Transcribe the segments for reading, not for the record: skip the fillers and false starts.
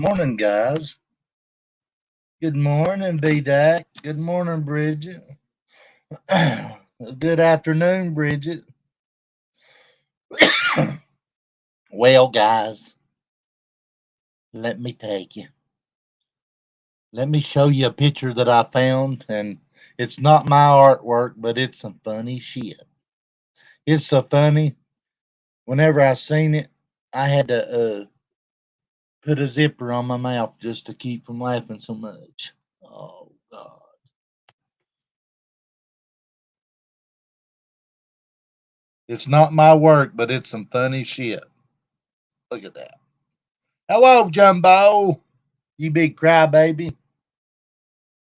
morning, guys. Good morning, B-Dac. Good morning, Bridget. Good afternoon, Bridget. Well, guys, let me take you. Let me show you a picture that I found, and it's not my artwork, but it's some funny shit. It's so funny. Whenever I seen it, I had to put a zipper on my mouth just to keep from laughing so much. Oh, God. It's not my work, but it's some funny shit. Look at that. Hello, Jumbo. You big crybaby.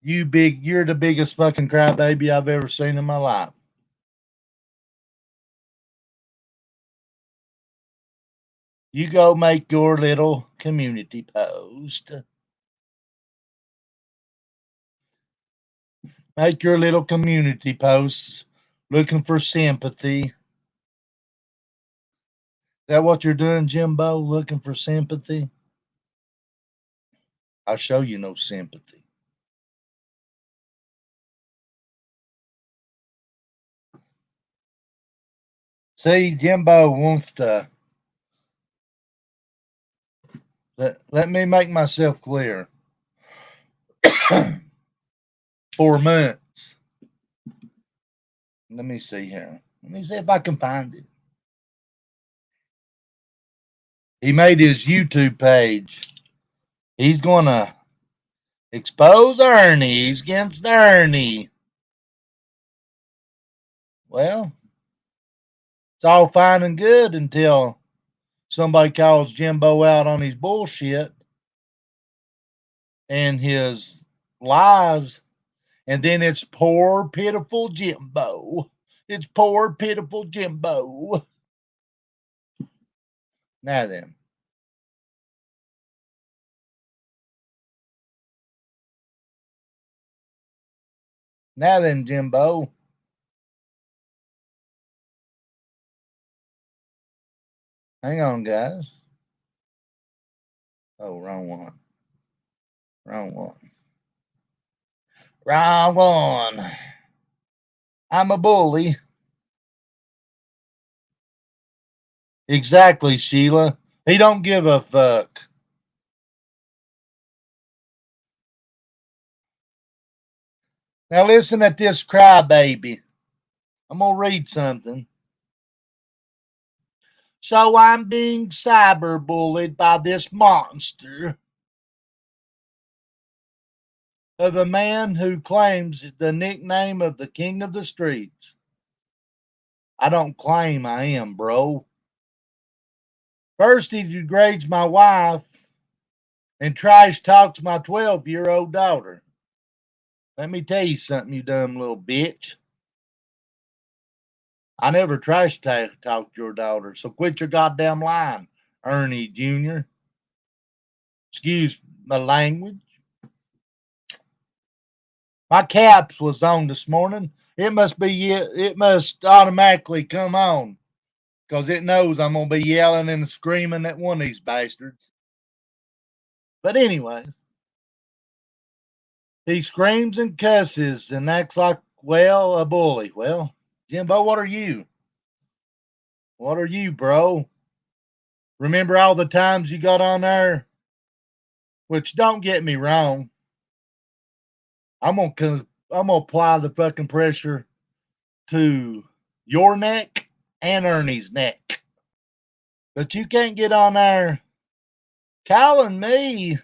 You're the biggest fucking crybaby I've ever seen in my life. You go make your little community post. Make your little community posts looking for sympathy. Is that what you're doing, Jimbo? Looking for sympathy? I'll show you no sympathy. See, Jimbo wants to. Let me make myself clear. 4 months. Let me see here. Let me see if I can find it. He made his YouTube page. He's going to expose Ernie. He's against Ernie. Well, it's all fine and good until somebody calls Jimbo out on his bullshit and his lies. And then it's poor, pitiful Jimbo. It's poor, pitiful Jimbo. Now then. Now then, Jimbo. Hang on, guys. Oh, wrong one. Wrong one. Wrong one. I'm a bully. Exactly, Sheila. He don't give a fuck. Now listen at this crybaby. I'm gonna read something. So I'm being cyberbullied by this monster of a man who claims the nickname of the king of the streets. I don't claim I am, bro. First, he degrades my wife and trash talks my 12-year-old daughter. Let me tell you something, you dumb little bitch. I never trash talked your daughter, so quit your goddamn lying, Ernie Jr. Excuse my language. My caps was on this morning. It must automatically come on because it knows I'm going to be yelling and screaming at one of these bastards. But anyway, he screams and cusses and acts like, well, a bully. Well, Jimbo, what are you? What are you, bro? Remember all the times you got on there? Which, don't get me wrong, I'm gonna apply the fucking pressure to your neck and Ernie's neck. But you can't get on there calling me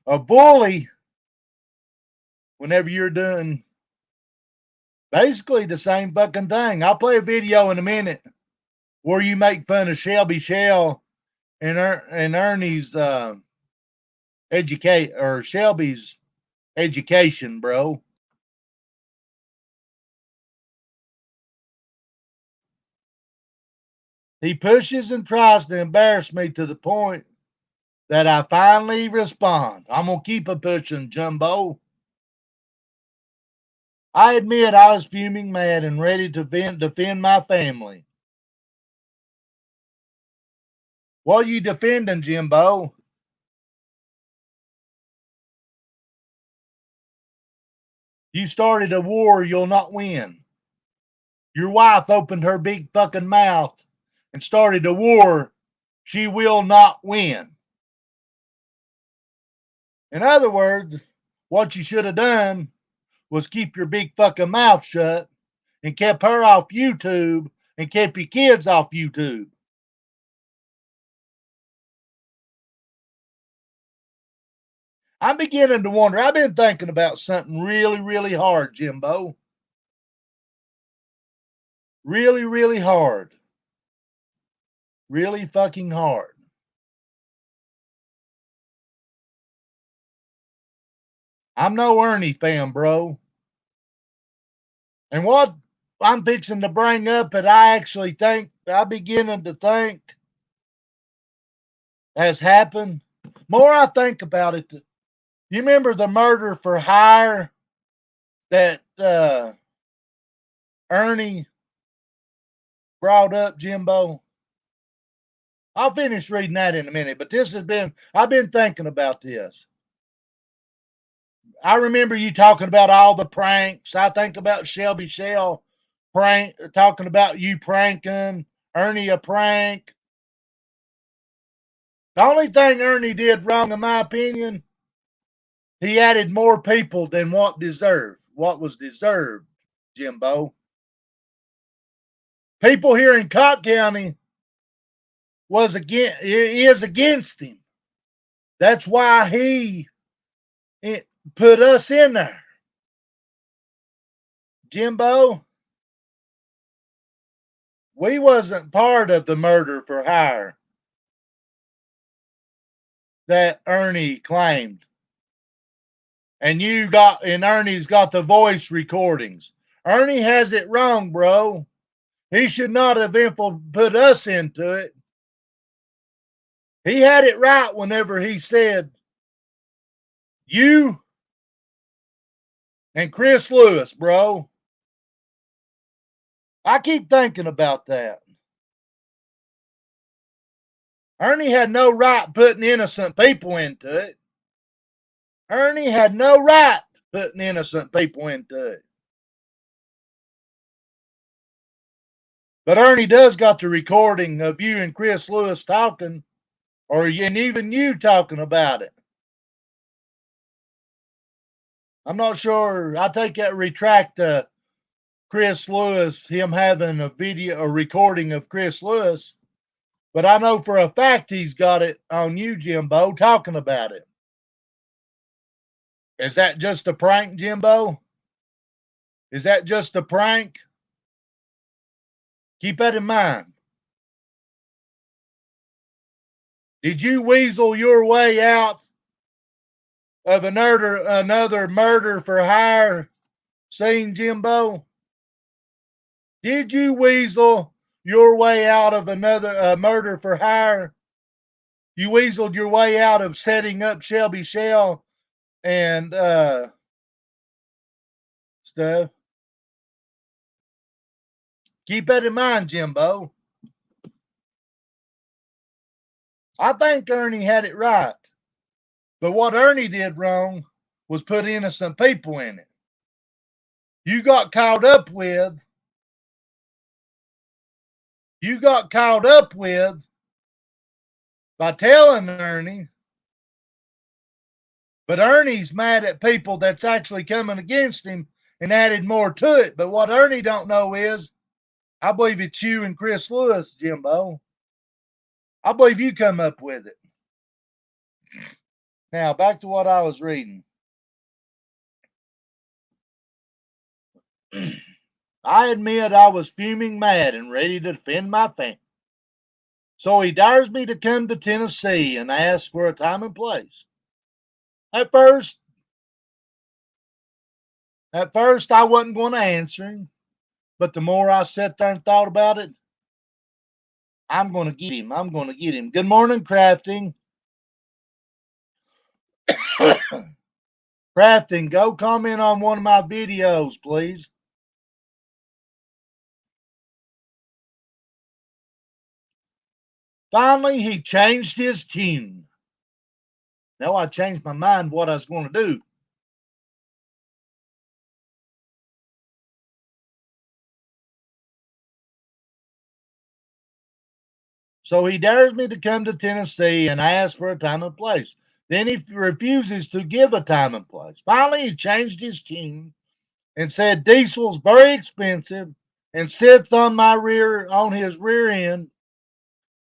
a bully whenever you're doing basically the same fucking thing. I'll play a video in a minute where you make fun of Shelby Shell and Ernie's educate or Shelby's education, bro. He pushes and tries to embarrass me to the point that I finally respond. I'm going to keep a pushing, Jumbo. I admit I was fuming mad and ready to defend my family. What are you defending, Jimbo? You started a war you'll not win. Your wife opened her big fucking mouth and started a war she will not win. In other words, what you should have done was keep your big fucking mouth shut and kept her off YouTube and kept your kids off YouTube. I'm beginning to wonder. I've been thinking about something really, really hard, Jimbo. Really, really hard. Really fucking hard. I'm no Ernie fan, bro. And what I'm fixing to bring up that I actually think, I'm beginning to think has happened. More I think about it, you remember the murder for hire that Ernie brought up, Jimbo? I'll finish reading that in a minute, but I've been thinking about this. I remember you talking about all the pranks. I think about Shelby Shell talking about you pranking, Ernie a prank. The only thing Ernie did wrong, in my opinion, he added more people than what was deserved, Jimbo. People here in Cott County is against him. That's why he put us in there. Jimbo, we wasn't part of the murder for hire that Ernie claimed. And Ernie's got the voice recordings. Ernie has it wrong, bro. He should not have put us into it. He had it right whenever he said, you and Chris Lewis, bro. I keep thinking about that. Ernie had no right putting innocent people into it. Ernie had no right putting innocent people into it. But Ernie does got the recording of you and Chris Lewis talking, and even you talking about it. I'm not sure. I take that retract Chris Lewis, him having a recording of Chris Lewis. But I know for a fact he's got it on you, Jimbo, talking about it. Is that just a prank, Jimbo? Is that just a prank? Keep that in mind. Did you weasel your way out of another murder for hire scene, Jimbo? Did you weasel your way out of another murder for hire? You weaseled your way out of setting up Shelby Shell and stuff. Keep that in mind, Jimbo. I think Ernie had it right. But what Ernie did wrong was put innocent people in it. You got caught up with by telling Ernie, but Ernie's mad at people that's actually coming against him and added more to it. But what Ernie don't know is, I believe it's you and Chris Lewis, Jimbo. I believe you come up with it. Now, back to what I was reading. I admit I was fuming mad and ready to defend my family. So he dares me to come to Tennessee and ask for a time and place. At first, I wasn't going to answer him, but the more I sat there and thought about it, I'm going to get him. I'm going to get him. Good morning, Crafting. Crafting, go comment on one of my videos, please. Finally, he changed his tune. Now I changed my mind what I was going to do. So he dares me to come to Tennessee and ask for a time and place. Then he refuses to give a time and place. Finally, he changed his tune and said diesel's very expensive and sits on his rear end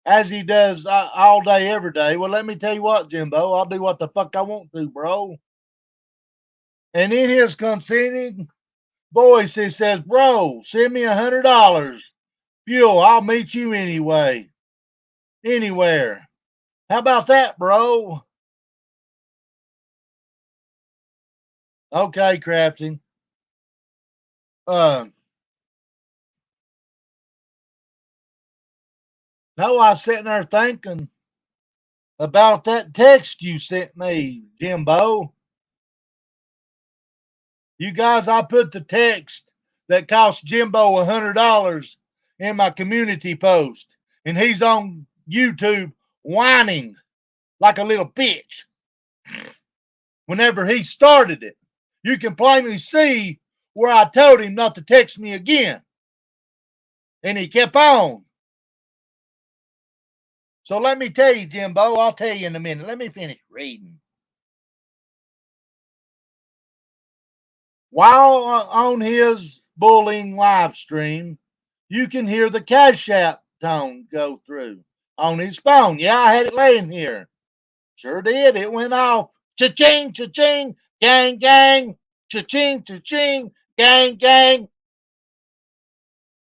as he does all day, every day. Well, let me tell you what, Jimbo, I'll do what the fuck I want to, bro. And in his consenting voice, he says, bro, send me $100. Fuel, I'll meet you anyway. Anywhere. How about that, bro? Okay, Crafting. No, I was sitting there thinking about that text you sent me, Jimbo. You guys, I put the text that cost Jimbo $100 in my community post, and he's on YouTube whining like a little bitch whenever he started it. You can plainly see where I told him not to text me again, and he kept on. So let me tell you, Jimbo, I'll tell you in a minute. Let me finish reading. While on his bullying live stream, you can hear the Cash App tone go through on his phone. Yeah, I had it laying here. Sure did. It went off. Cha-ching, cha-ching, gang, gang. Cha-ching, cha-ching, gang, gang.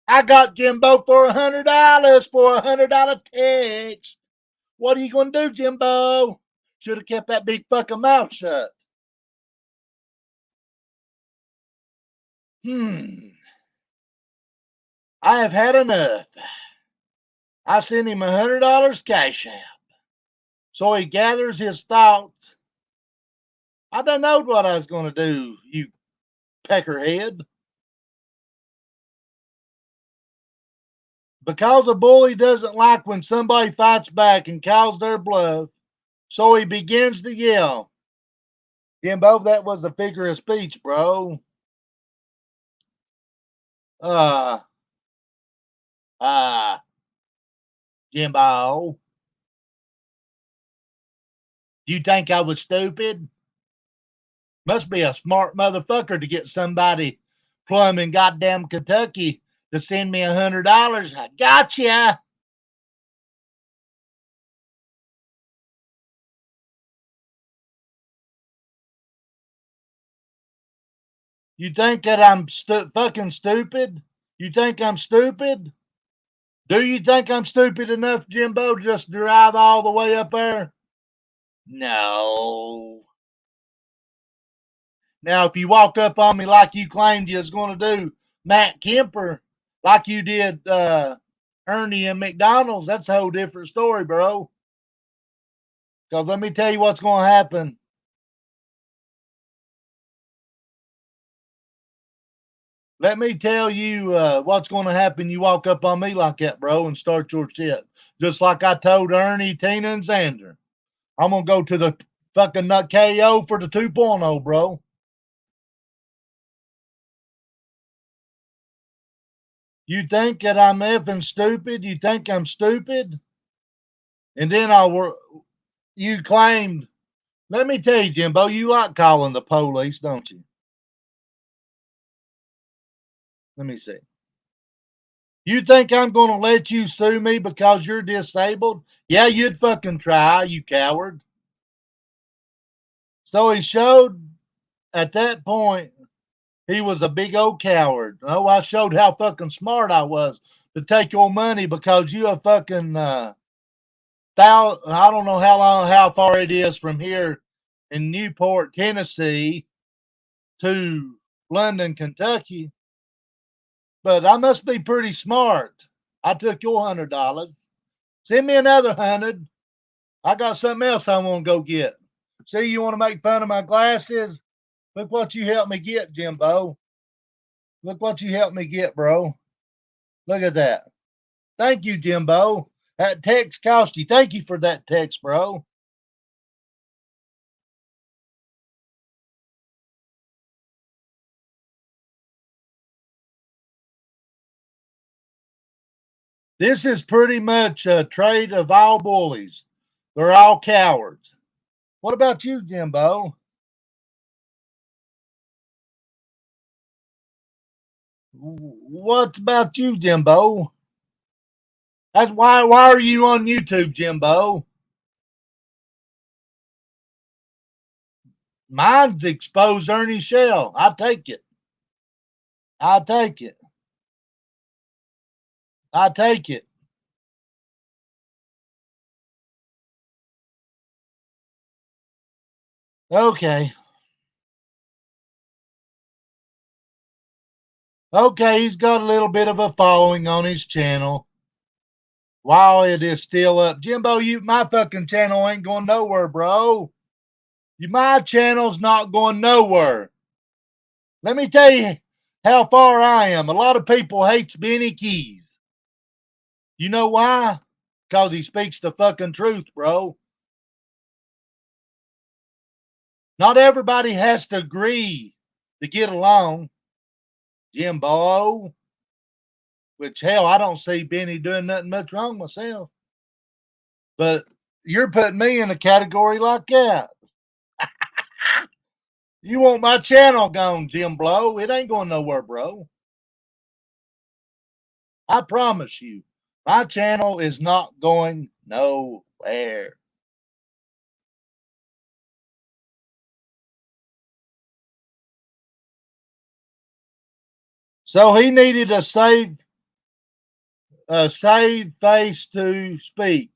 I got Jimbo for $100 for $100 text. What are you going to do, Jimbo? Should have kept that big fucking mouth shut. I have had enough. I sent him $100 cash out. So he gathers his thoughts. I don't know what I was going to do, you peckerhead. Because a bully doesn't like when somebody fights back and calls their bluff, so he begins to yell. Jimbo, that was a figure of speech, bro. Uh, uh, Jimbo, you think I was stupid? Must be a smart motherfucker to get somebody plumb in goddamn Kentucky to send me $100. I gotcha. You think that I'm fucking stupid? You think I'm stupid? Do you think I'm stupid enough, Jimbo, to just drive all the way up there? No. Now, if you walk up on me like you claimed you was going to do Matt Kemper, like you did Ernie and McDonald's, that's a whole different story, bro. Because let me tell you what's going to happen. Let me tell you what's going to happen. You walk up on me like that, bro, and start your shit. Just like I told Ernie, Tina, and Xander. I'm going to go to the fucking nut KO for the 2.0, bro. You think that I'm effing stupid? You think I'm stupid? And then you claimed, let me tell you, Jimbo, you like calling the police, don't you? Let me see. You think I'm going to let you sue me because you're disabled? Yeah, you'd fucking try, you coward. So he showed at that point he was a big old coward. Oh, I showed how fucking smart I was to take your money because you a fucking I don't know how far it is from here in Newport, Tennessee to London, Kentucky, but I must be pretty smart. I took your $100. Send me another 100. I got something else I want to go get. See, you want to make fun of my glasses? Look what you helped me get, Jimbo. Look what you helped me get, bro. Look at that. Thank you, Jimbo. That text cost you. Thank you for that text, bro. This is pretty much a trait of all bullies. They're all cowards. What about you, Jimbo? What about you, Jimbo? That's why are you on YouTube, Jimbo? Mine's exposed Ernie Shell. I take it. I take it. I take it. Okay. Okay, he's got a little bit of a following on his channel. While it is still up. Jimbo, my fucking channel ain't going nowhere, bro. My channel's not going nowhere. Let me tell you how far I am. A lot of people hates Benny Keys. You know why? Because he speaks the fucking truth, bro. Not everybody has to agree to get along, Jimbo. Which, hell, I don't see Benny doing nothing much wrong myself. But you're putting me in a category like that. You want my channel gone, Jim Blow? It ain't going nowhere, bro. I promise you, my channel is not going nowhere. So he needed a save face to speak.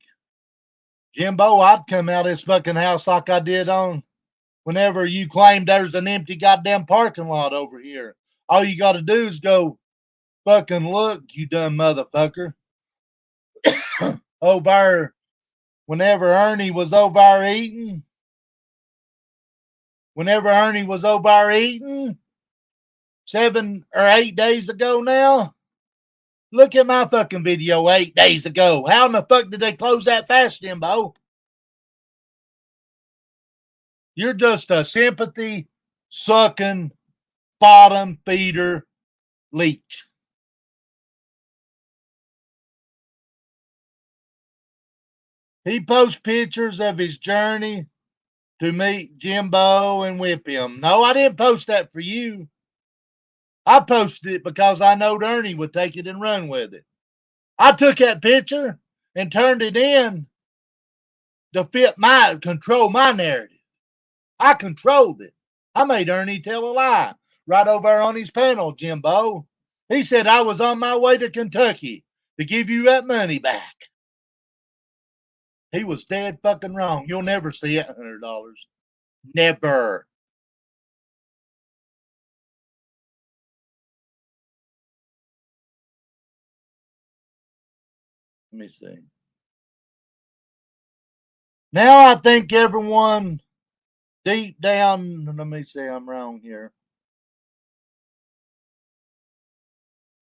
Jimbo, I'd come out of this fucking house like I did on whenever you claimed there's an empty goddamn parking lot over here. All you got to do is go fucking look, you dumb motherfucker. Over whenever Ernie was over there eating, whenever Ernie was over there eating 7 or 8 days ago now, look at my fucking video 8 days ago. How in the fuck did they close that fast, Jimbo? You're just a sympathy sucking bottom feeder leech. He posts pictures of his journey to meet Jimbo and whip him. No, I didn't post that for you. I posted it because I knowed Ernie would take it and run with it. I took that picture and turned it in to control my narrative. I controlled it. I made Ernie tell a lie right over on his panel, Jimbo. He said I was on my way to Kentucky to give you that money back. He was dead fucking wrong. You'll never see $100. Never. Let me see. Now I think everyone deep down, let me say I'm wrong here.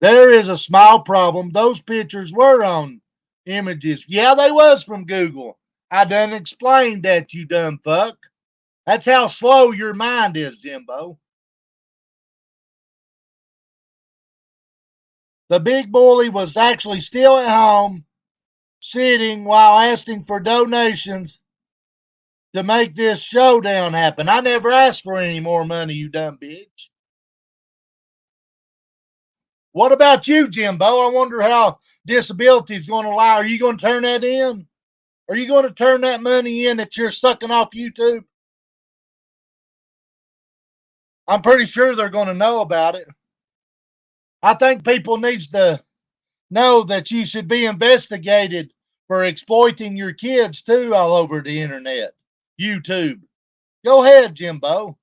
There is a small problem. Those pictures were on images. Yeah, they was from Google. I done explained that, you dumb fuck. That's how slow your mind is, Jimbo. The big bully was actually still at home, sitting while asking for donations to make this showdown happen. I never asked for any more money, you dumb bitch. What about you, Jimbo? I wonder how disability is going to lie. Are you going to turn that in? Are you going to turn that money in that you're sucking off YouTube? I'm pretty sure they're going to know about it. I think people needs to know that you should be investigated for exploiting your kids too all over the internet, YouTube. Go ahead, Jimbo.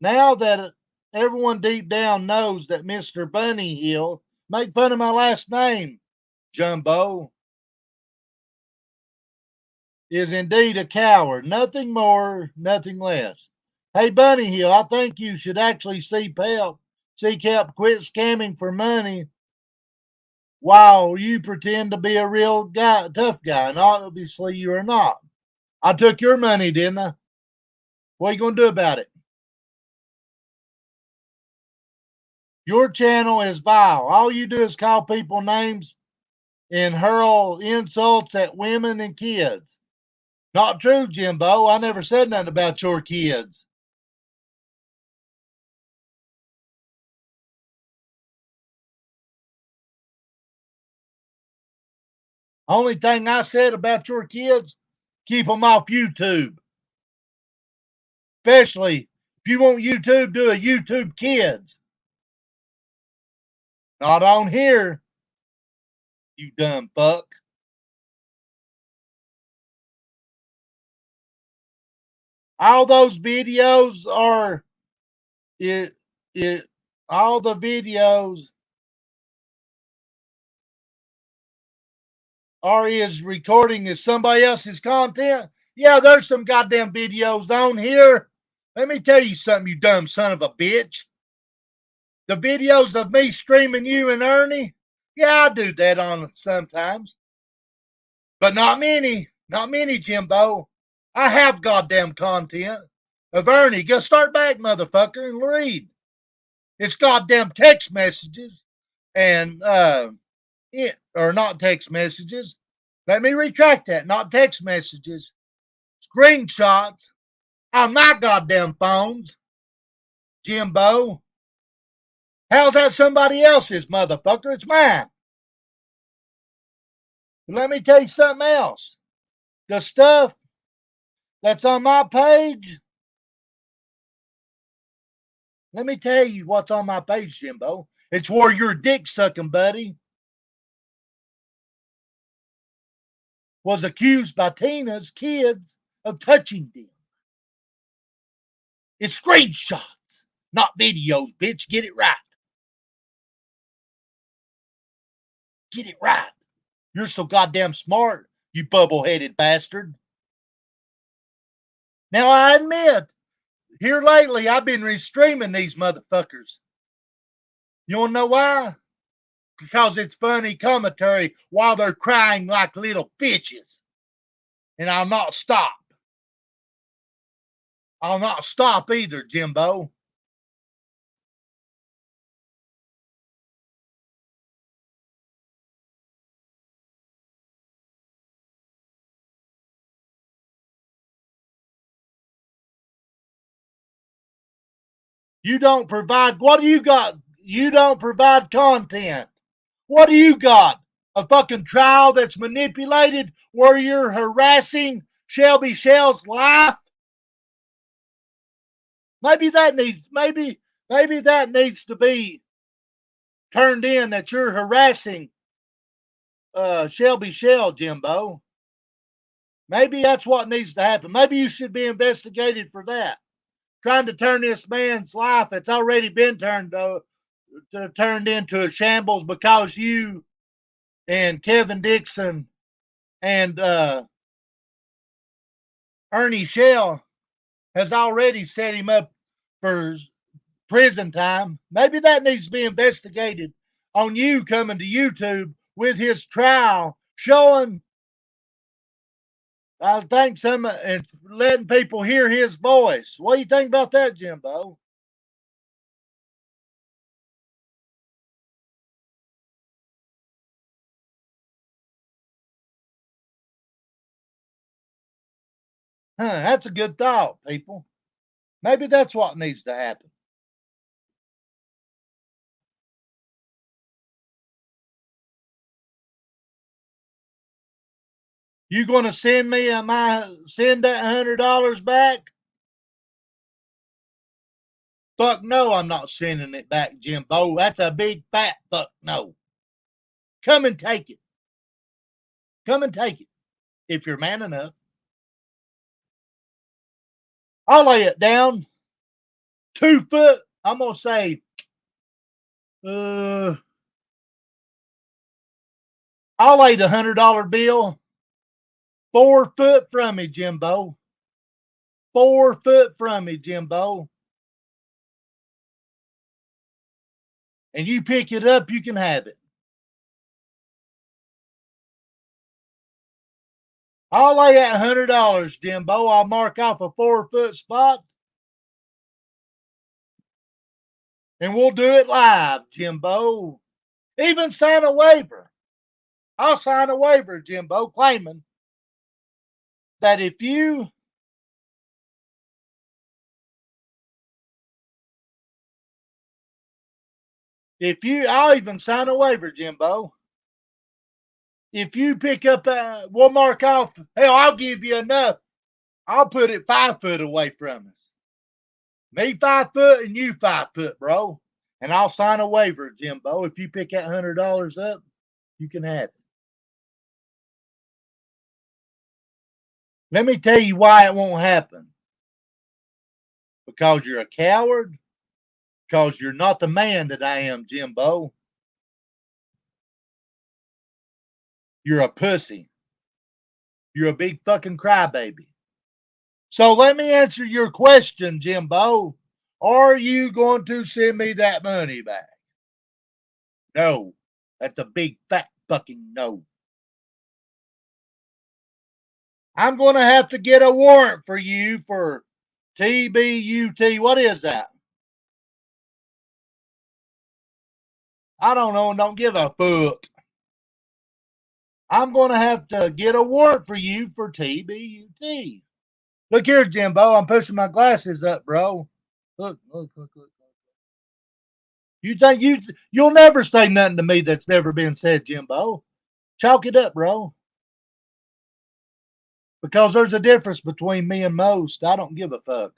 Now that everyone deep down knows that Mr. Bunny Hill, make fun of my last name, Jumbo, is indeed a coward. Nothing more, nothing less. Hey, Bunny Hill, I think you should actually seek help. Quit scamming for money while you pretend to be a real guy, tough guy, and obviously you are not. I took your money, didn't I? What are you going to do about it? Your channel is vile. All you do is call people names and hurl insults at women and kids. Not true, Jimbo. I never said nothing about your kids. Only thing I said about your kids, keep them off YouTube. Especially if you want YouTube, do a YouTube Kids. Not on here, you dumb fuck. All those videos are it it all the videos are is recording is somebody else's content. Yeah, there's some goddamn videos on here. Let me tell you something, you dumb son of a bitch. The videos of me streaming you and Ernie, yeah, I do that on sometimes. But not many. Not many, Jimbo. I have goddamn content of Ernie. Go start back, motherfucker, and read. It's goddamn text messages and or not text messages. Let me retract that. Not text messages. Screenshots on my goddamn phones, Jimbo. How's that somebody else's, motherfucker? It's mine. Let me tell you something else. The stuff that's on my page, let me tell you what's on my page, Jimbo. It's where your dick sucking buddy was accused by Tina's kids of touching them. It's screenshots, not videos, bitch. Get it right. Get it right. You're so goddamn smart, you bubble-headed bastard. Now, I admit, here lately, I've been restreaming these motherfuckers. You want to know why? Because it's funny commentary while they're crying like little bitches. And I'll not stop. I'll not stop either, Jimbo. You don't provide, what do you got? You don't provide content. What do you got? A fucking trial that's manipulated where you're harassing Shelby Shell's life? Maybe that needs to be turned in that you're harassing Shelby Shell, Jimbo. Maybe that's what needs to happen. Maybe you should be investigated for that. Trying to turn this man's life that's already been turned into a shambles because you and Kevin Dixon and Ernie Shell has already set him up for prison time. Maybe that needs to be investigated on you coming to YouTube with his trial showing, I think, some and letting people hear his voice. What do you think about that, Jimbo? That's a good thought, people. Maybe that's what needs to happen. You going to send me send that $100 back? Fuck no, I'm not sending it back, Jimbo. That's a big fat fuck no. Come and take it. Come and take it if you're man enough. I'll lay it down 2 foot. I'm gonna say, uh, I'll lay the $100 bill 4 foot from me, Jimbo. 4 foot from me, Jimbo. And you pick it up, you can have it. I'll lay that $100, Jimbo. I'll mark off a 4 foot spot. And we'll do it live, Jimbo. Even sign a waiver. I'll sign a waiver, Jimbo, claiming that I'll even sign a waiver, Jimbo. If you pick up, we'll mark off, hell, I'll give you enough. I'll put it 5 foot away from us. Me 5 foot and you 5 foot, bro. And I'll sign a waiver, Jimbo. If you pick that $100 up, you can have it. Let me tell you why it won't happen. Because you're a coward. Because you're not the man that I am, Jimbo. You're a pussy. You're a big fucking crybaby. So let me answer your question, Jimbo. Are you going to send me that money back? No. That's a big fat fucking no. I'm going to have to get a warrant for you for TBUT. What is that? I don't know. Don't give a fuck. I'm going to have to get a warrant for you for TBUT. Look here, Jimbo. I'm pushing my glasses up, bro. Look. You think you'll never say nothing to me that's never been said, Jimbo. Chalk it up, bro. Because there's a difference between me and most. I don't give a fuck.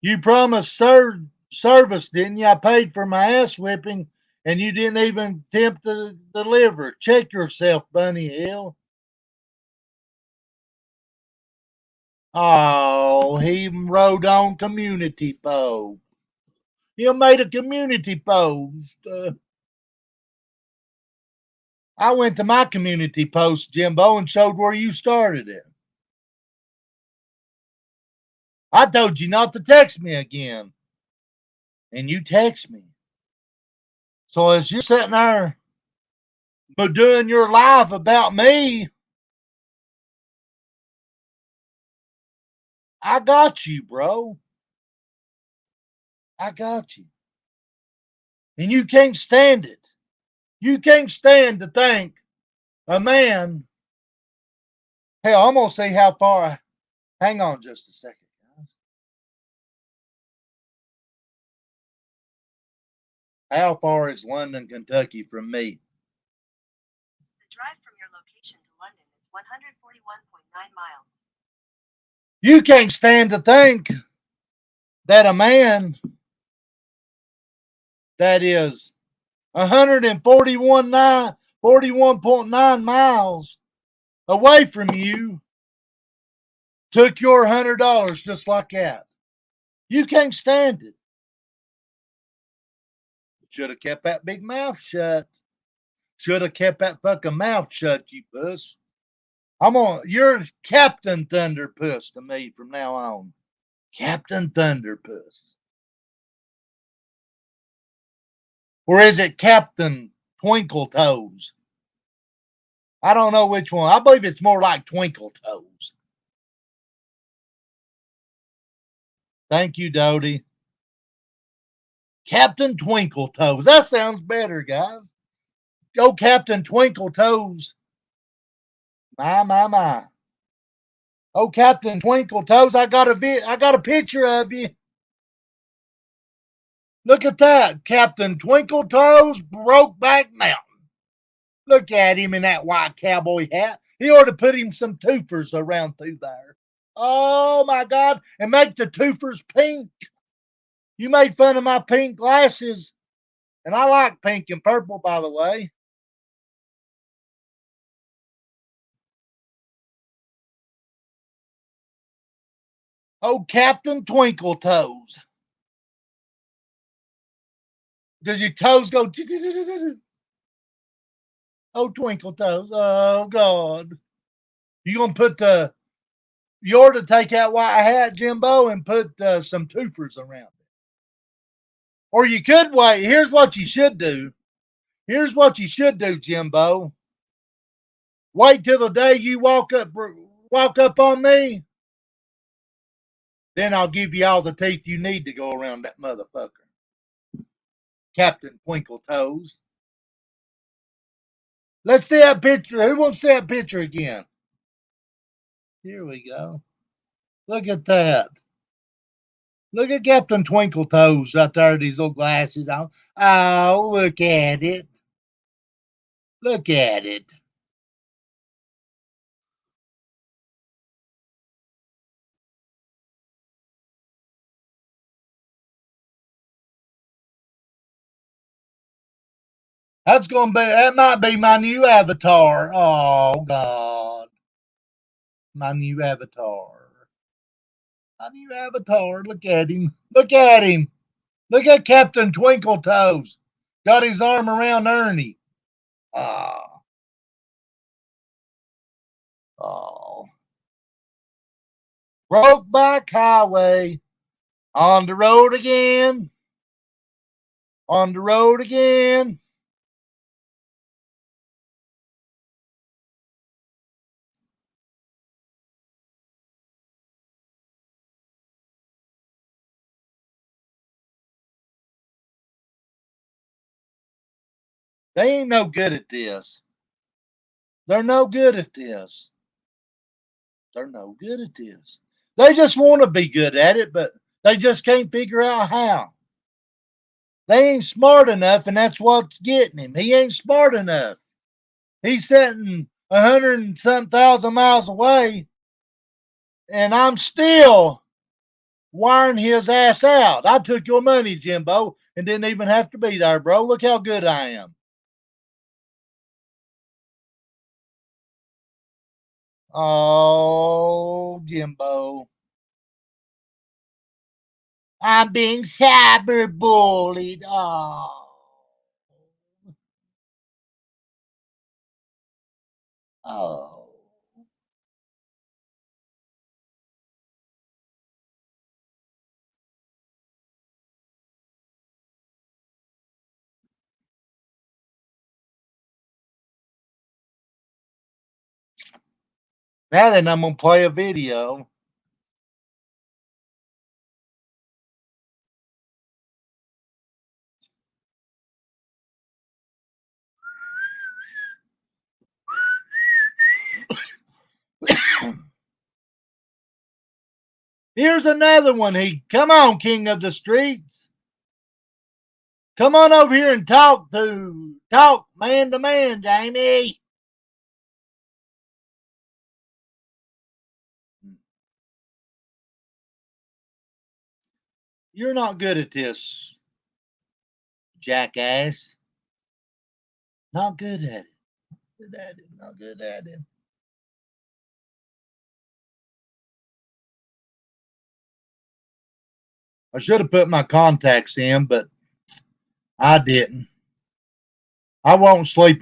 You promised service, didn't you? I paid for my ass whipping, and you didn't even attempt to deliver. Check yourself, Bunny Hill. Oh, he rode on community post. He made a community post. I went to my community post, Jimbo, and showed where you started it. I told you not to text me again. And you text me. So as you're sitting there doing your life about me, I got you, bro. I got you. And you can't stand it. You can't stand to think a man. Hell, I'm going to see how far. Hang on just a second, guys. How far is London, Kentucky from me? The drive from your location to London is 141.9 miles. You can't stand to think that a man that is 41.9 miles away from you took your $100 just like that. You can't stand it. Should have kept that big mouth shut. Should have kept that fucking mouth shut, you puss. You're Captain Thunderpuss to me from now on. Captain Thunderpuss. Or is it Captain Twinkle Toes? I don't know which one. I believe it's more like Twinkle Toes. Thank you, Dodie. Captain Twinkle Toes. That sounds better, guys. Go Captain Twinkle Toes. My. Oh, Captain Twinkle Toes, I got a picture of you. Look at that. Captain Twinkle Toes, Brokeback Mountain. Look at him in that white cowboy hat. He ought to put him some twofers around through there. Oh my God. And make the twofers pink. You made fun of my pink glasses. And I like pink and purple, by the way. Oh, Captain Twinkle Toes. Does your toes go? Oh, Twinkle Toes. Oh, God. You going to put you ought to take that white hat, Jimbo, and put some twofers around it. Or you could wait. Here's what you should do. Here's what you should do, Jimbo. Wait till the day you walk up on me. Then I'll give you all the teeth you need to go around that motherfucker. Captain Twinkle Toes. Let's see that picture. Who wants to see that picture again? Here we go. Look at that. Look at Captain Twinkle Toes right there with these little glasses on. Oh, look at it. Look at it. That might be my new avatar. Oh, God. My new avatar. My new avatar. Look at him. Look at him. Look at Captain Twinkle Toes. Got his arm around Ernie. Oh. Oh. Brokeback Highway. On the road again. On the road again. They ain't no good at this. They're no good at this. They're no good at this. They just want to be good at it, but they just can't figure out how. They ain't smart enough, and that's what's getting him. He ain't smart enough. He's sitting 100 and some thousand miles away, and I'm still wiring his ass out. I took your money, Jimbo, and didn't even have to be there, bro. Look how good I am. Oh, Jimbo. I'm being cyberbullied. Oh. Oh. Now then, I'm going to play a video. Here's another one. Come on, King of the Streets. Come on over here and talk man to man, Jamie. You're not good at this, jackass. Not good at it. Good at it. Not good at it. I should have put my contacts in, but I didn't. I can't sleep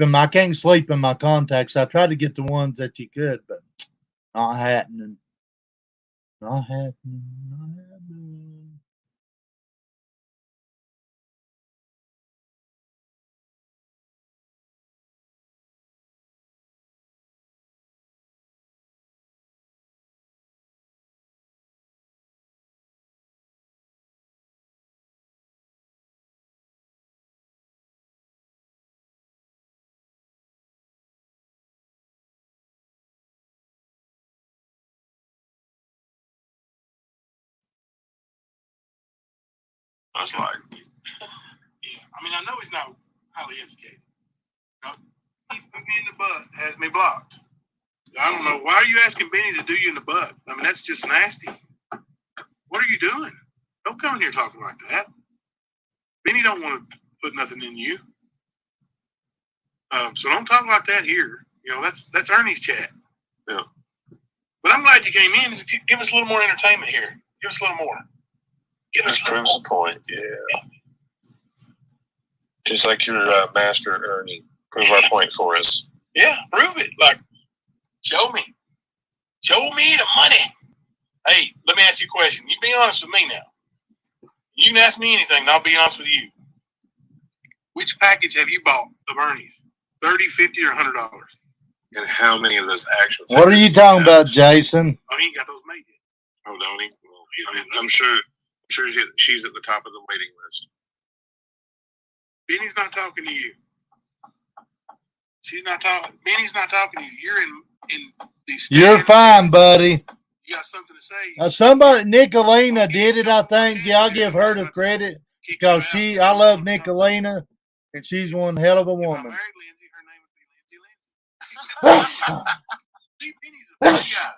in my contacts. I tried to get the ones that you could, but not happening. Not happening. Not happening. I was like, yeah. I mean, I know he's not highly educated. You know, he put me in the butt, has me blocked. I don't know. Why are you asking Benny to do you in the butt? I mean, that's just nasty. What are you doing? Don't come in here talking like that. Benny don't want to put nothing in you. So don't talk like that here. You know, that's Ernie's chat. Yeah. But I'm glad you came in. Give us a little more entertainment here. Give us a little more. That proves the point, yeah. Just like your master Ernie. Prove our point for us. Yeah, prove it. Like, show me. Show me the money. Hey, let me ask you a question. You be honest with me now. You can ask me anything, and I'll be honest with you. Which package have you bought of Ernie's? $30, $50, or $100? And how many of those actual What are you talking about, Jason? Oh, he ain't got those made yet. Oh, don't he? Well, I'm sure she's at the top of the waiting list. Benny's not talking to you. She's not talking. Benny's not talking to you. You're in the stand. You're fine, buddy. You got something to say? Somebody, Nicolina did it, I think. Yeah, I'll give her the credit because I love Nicolina, and she's one hell of a If I woman. married Lindsay, her name would be Lindsay. See, Benny's a funny guy.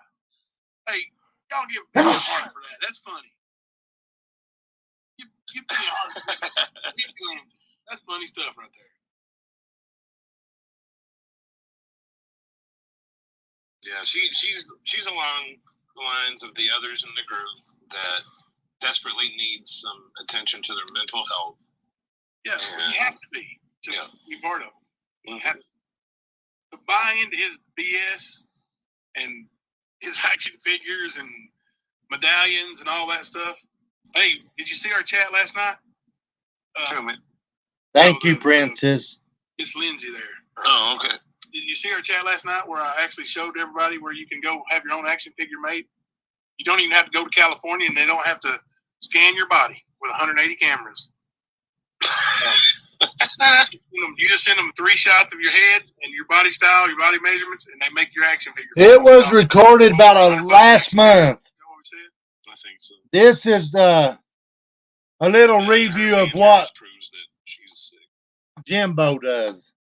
Hey, y'all give Benny a heart for that. That's funny. Give Benny a heart for that. That's funny stuff right there. Yeah, she's along the lines of the others in the group that desperately needs some attention to their mental health. Yeah, And, you have to be to be part of it. You have to buy into his BS and his action figures and medallions and all that stuff. Hey, did you see our chat last night? Thank you, Princess. It's Lindsay there. Oh, okay. Did you see our chat last night where I actually showed everybody where you can go have your own action figure made? You don't even have to go to California, and they don't have to scan your body with 180 cameras. You just send them 3 shots of your head and your body style, your body measurements, and they make your action figure. It was recorded about last month. Is that what we said? I think so. This is a little review of what proves that she's sick. Jimbo does.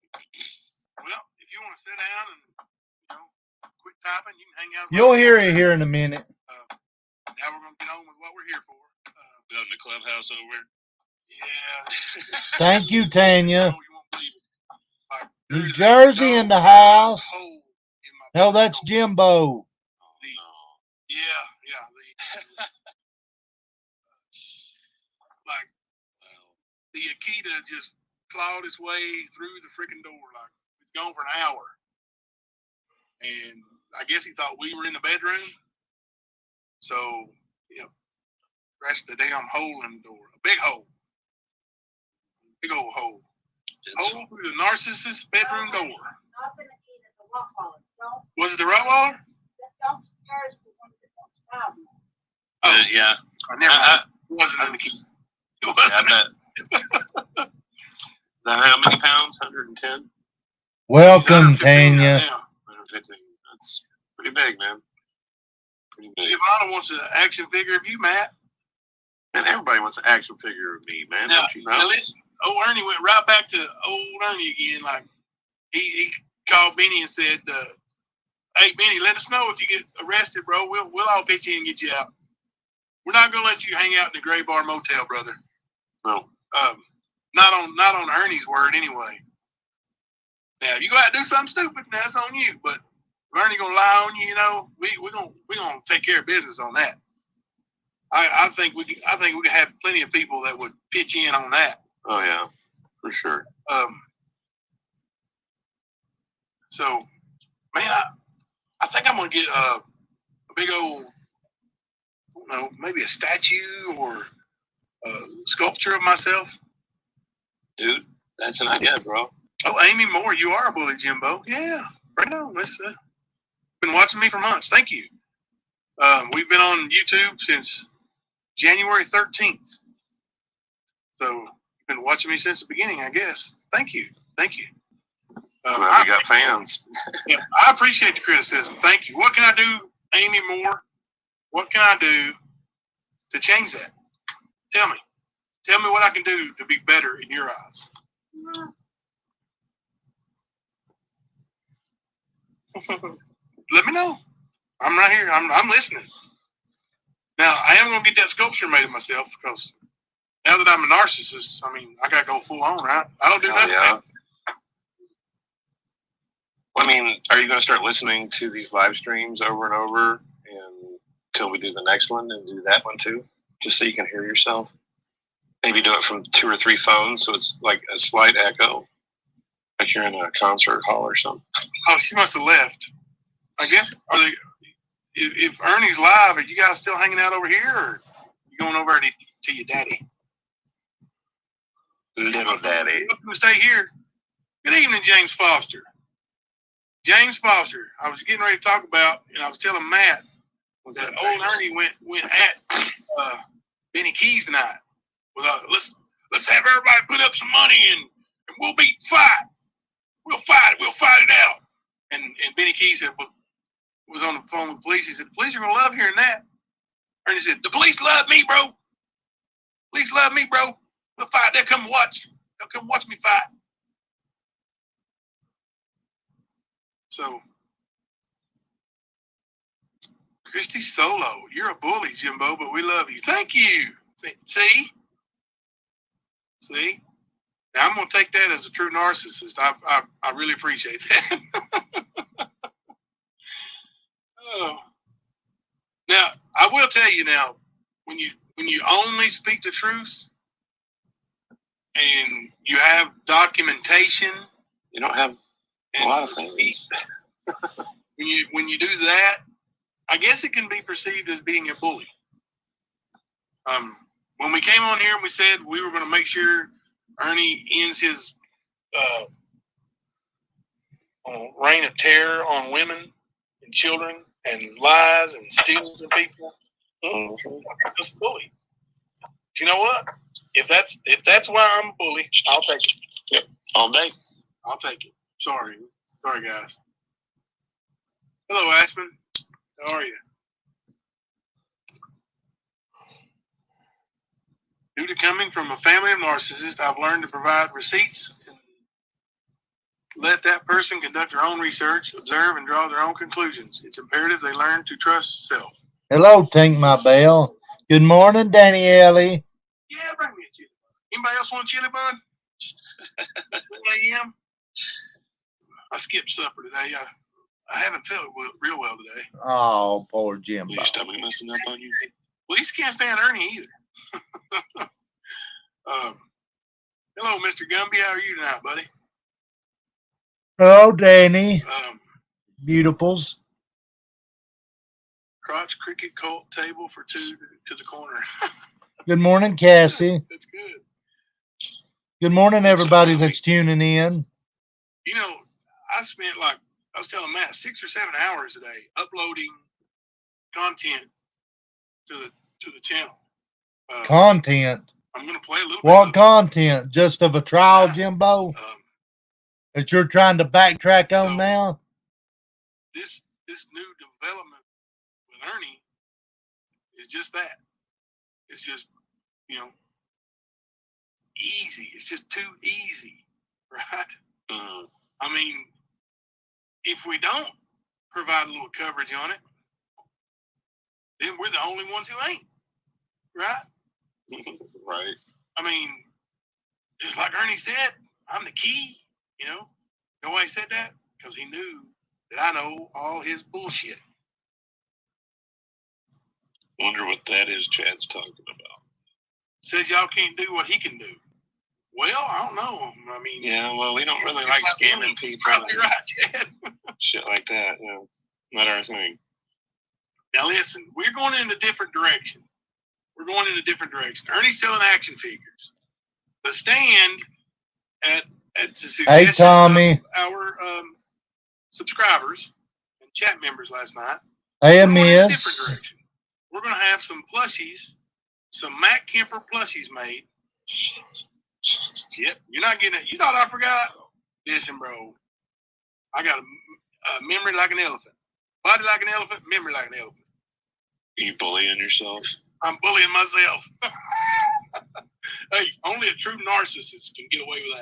Well, if you want to sit down and quit typing, you can hang out. You'll hear it here in a minute. Now we're going to get on with what we're here for. Building the clubhouse over. Yeah. Thank you, Tanya. You won't believe it. Like, New Jersey in the house. No, that's Jimbo. Yeah. Like, the Akita just clawed its way through the freaking door. Like, it's gone for an hour. And I guess he thought we were in the bedroom. So, scratched the damn hole in the door. A big hole. Big old hole. Hole through the narcissist bedroom door. Was it the Rottweiler? Oh, yeah. I never. It wasn't in the key. It wasn't. How many pounds? 110? Welcome, Tanya. 115. That's pretty big, man. Pretty big. Giovanna wants an action figure of you, Matt. Man, everybody wants an action figure of me, man. Now, Don't you know? now listen, old Ernie went right back to old Ernie again. Like, he called Benny and said, hey, Benny, let us know if you get arrested, bro. We'll all pitch in and get you out. We're not going to let you hang out in the Gray Bar Motel, brother. No. Not on Ernie's word, anyway. Now, if you go out and do something stupid, that's on you. But if Ernie going to lie on you, we're gonna take care of business on that. I think we can have plenty of people that would pitch in on that. Oh yeah, for sure. So, man, I think I'm gonna get a big old, maybe a statue or a sculpture of myself. Dude, that's an idea, bro. Oh, Amy Moore, you are a bully, Jimbo. Yeah, right on. That's been watching me for months. Thank you. We've been on YouTube since January 13th. So you've been watching me since the beginning, I guess. Thank you. Glad we got fans. Yeah, I appreciate the criticism. Thank you. What can I do, Amy Moore? What can I do to change that? Tell me. Tell me what I can do to be better in your eyes. Let me know. I'm right here. I'm listening. Now, I am going to get that sculpture made of myself because now that I'm a narcissist, I got to go full on, right? I don't do nothing. Yeah. I mean, are you going to start listening to these live streams over and over until we do the next one and do that one too? Just so you can hear yourself? Maybe do it from 2 or 3 phones so it's like a slight echo, like you're in a concert hall or something. Oh, she must have left. I guess. If Ernie's live, are you guys still hanging out over here, or you going over to your daddy? Little daddy. Welcome to stay here. Good evening, James Foster. James Foster. I was getting ready to talk about, and I was telling Matt that old Ernie went at Benny Keys tonight. Let's have everybody put up some money and we'll fight. We'll fight it. We'll fight it out. And Benny Keys was on the phone with the police. He said, the police are gonna love hearing that. Ernie said, the police love me, bro. Police love me, bro. We'll fight. They'll come watch. They'll come watch me fight. So, Christy Solo, you're a bully, Jimbo, but we love you. Thank you. See? Now, I'm going to take that as a true narcissist. I really appreciate that. Oh. Now, I will tell you now, when you only speak the truth and you have documentation, you don't have a lot of things. When you do that, I guess it can be perceived as being a bully. When we came on here and we said we were going to make sure Ernie ends his reign of terror on women and children and lies and stealing from people, that's just a bully. But you know what? If that's why I'm a bully, I'll take it. Yep, all day. I'll take it. Sorry, guys. Hello, Aspen. How are you? Due to coming from a family of narcissists, I've learned to provide receipts and let that person conduct their own research, observe, and draw their own conclusions. It's imperative they learn to trust self. Hello, Tink My Bell. Good morning, Danny Ellie. Yeah, bring me a chili bun. Anybody else want a chili bun? 1 a.m. I skipped supper today. I haven't felt real well today. Oh, poor Jimbo. Your stomach messing up on you? Well, he can't stand Ernie either. Hello, Mr. Gumby. How are you tonight, buddy? Hello, Danny. Beautifuls. Crotch cricket cult table for two to the corner. Good morning, Cassie. That's good. Good morning, everybody that's tuning in. You know, I spent I was telling Matt 6 or 7 hours a day uploading content to the channel. Content. I'm going to play a little bit. What content? Just of a trial, Jimbo? That you're trying to backtrack on now? This new development with Ernie is just that. It's just, easy. It's just too easy, right? I mean, if we don't provide a little coverage on it, then we're the only ones who ain't, right? Right. I mean, just like Ernie said, I'm the key, You know why he said that? Because he knew that I know all his bullshit. Wonder what that is Chad's talking about. Says y'all can't do what he can do. Well, I don't know. I mean, yeah, well, we don't really like scamming people. Probably right, Chad. Shit like that, not our thing. Now listen, we're going in a different direction. Ernie's selling action figures. The Stand at the suggestion of our subscribers and chat members last night. Hey, we're going in a different miss. direction. We're going to have some plushies, some Matt Kemper plushies made. Yep, you're not getting it. You thought I forgot? Listen, bro. I got a memory like an elephant. Body like an elephant, memory like an elephant. Are you bullying yourself? I'm bullying myself. Hey, only a true narcissist can get away with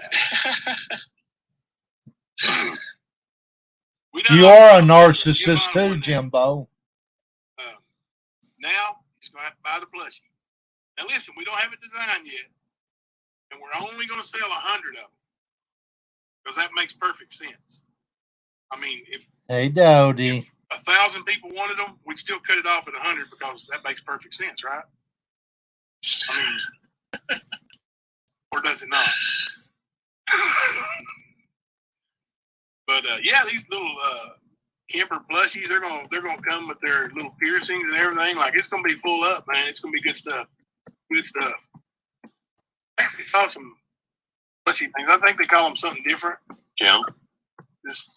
that. You are a narcissist too, Jimbo. Now, he's going to have to buy the plushie. Now, listen, we don't have it designed yet. And we're only going to sell 100 of them. Because that makes perfect sense. I mean, if Hey, Dodie. 1,000 people wanted them, we'd still cut it off at 100 because that makes perfect sense, right? I mean, or does it not? But yeah, these little Kemper plushies, they're gonna come with their little piercings and everything. Like, it's gonna be full up, man. It's gonna be good stuff. Good stuff. I actually saw some plushie things. I think they call them something different. Yeah. Just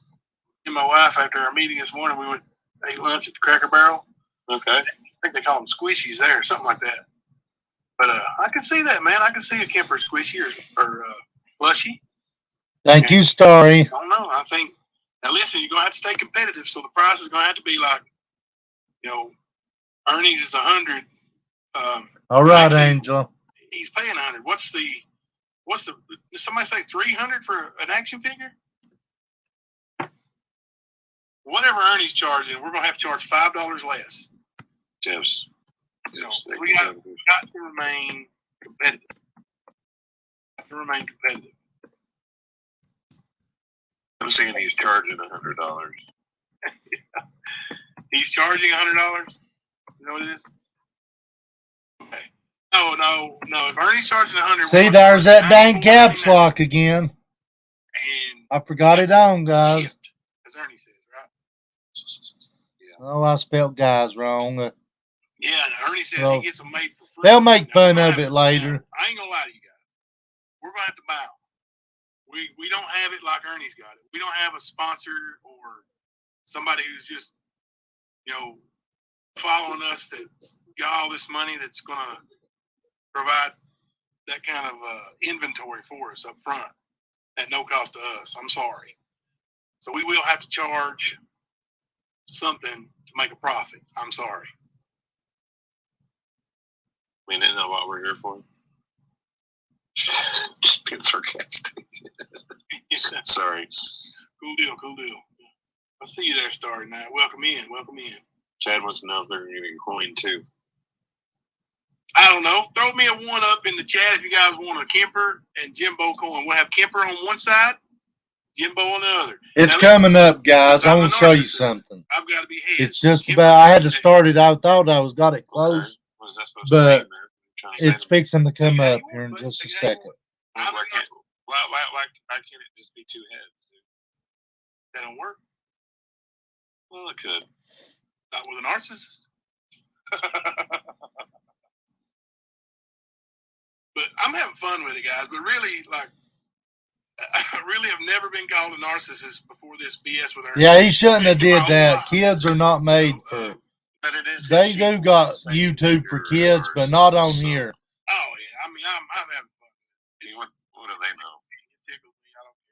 and my wife, after our meeting this morning, we went ate lunch at the Cracker Barrel. Okay. I think they call them squishies there, something like that. But I can see that, man. I can see a Kemper squishy or plushy. Thank you, Starry. I don't know. I think, now listen, you're going to have to stay competitive. So the price is going to have to be like, Ernie's is 100. All right, actually, Angel. He's paying 100. What's the, did somebody say 300 for an action figure? Whatever Ernie's charging, we're going to have to charge $5 less. Yes. We got to remain competitive. I'm saying he's charging $100. He's charging $100? You know what it is? Okay. No. If Ernie's charging 100, See, there's that dang caps lock again. And I forgot it on, guys. Shipped, as Ernie says, right? Yeah. Oh, I spelled guys wrong. Yeah, and Ernie says he gets them made for free. They'll make fun of it later. I ain't gonna lie to you guys. We're gonna have to buy them. We don't have it like Ernie's got it. We don't have a sponsor or somebody who's just, following us that's got all this money that's gonna provide that kind of inventory for us up front at no cost to us. I'm sorry. So we will have to charge something to make a profit. I'm sorry. I mean, isn't that what we're here for? Just being sarcastic. Sorry. Cool deal. I see you there, Starry Night. Welcome in. Chad wants to know if they're going to get a coin too. I don't know. Throw me a one up in the chat if you guys want a Kemper and Jimbo coin. We'll have Kemper on one side, Jimbo on the other. It's coming up, guys. I want to show you something. I've got to be head. It's just about, I had to start it. I thought I got it close. What is that supposed But to mean, man? it's fixing to come up here in just a second. Why can't it just be two heads, dude? That don't work. Well, it could. Not with a narcissist. But I'm having fun with it, guys. But really, I really have never been called a narcissist before this BS with Ernie. Yeah, he shouldn't have did that. Kids are not made for. But it is. They do got YouTube for kids, but not on here. Oh yeah, I mean, I'm having fun. What do they know? It tickles me. I don't care.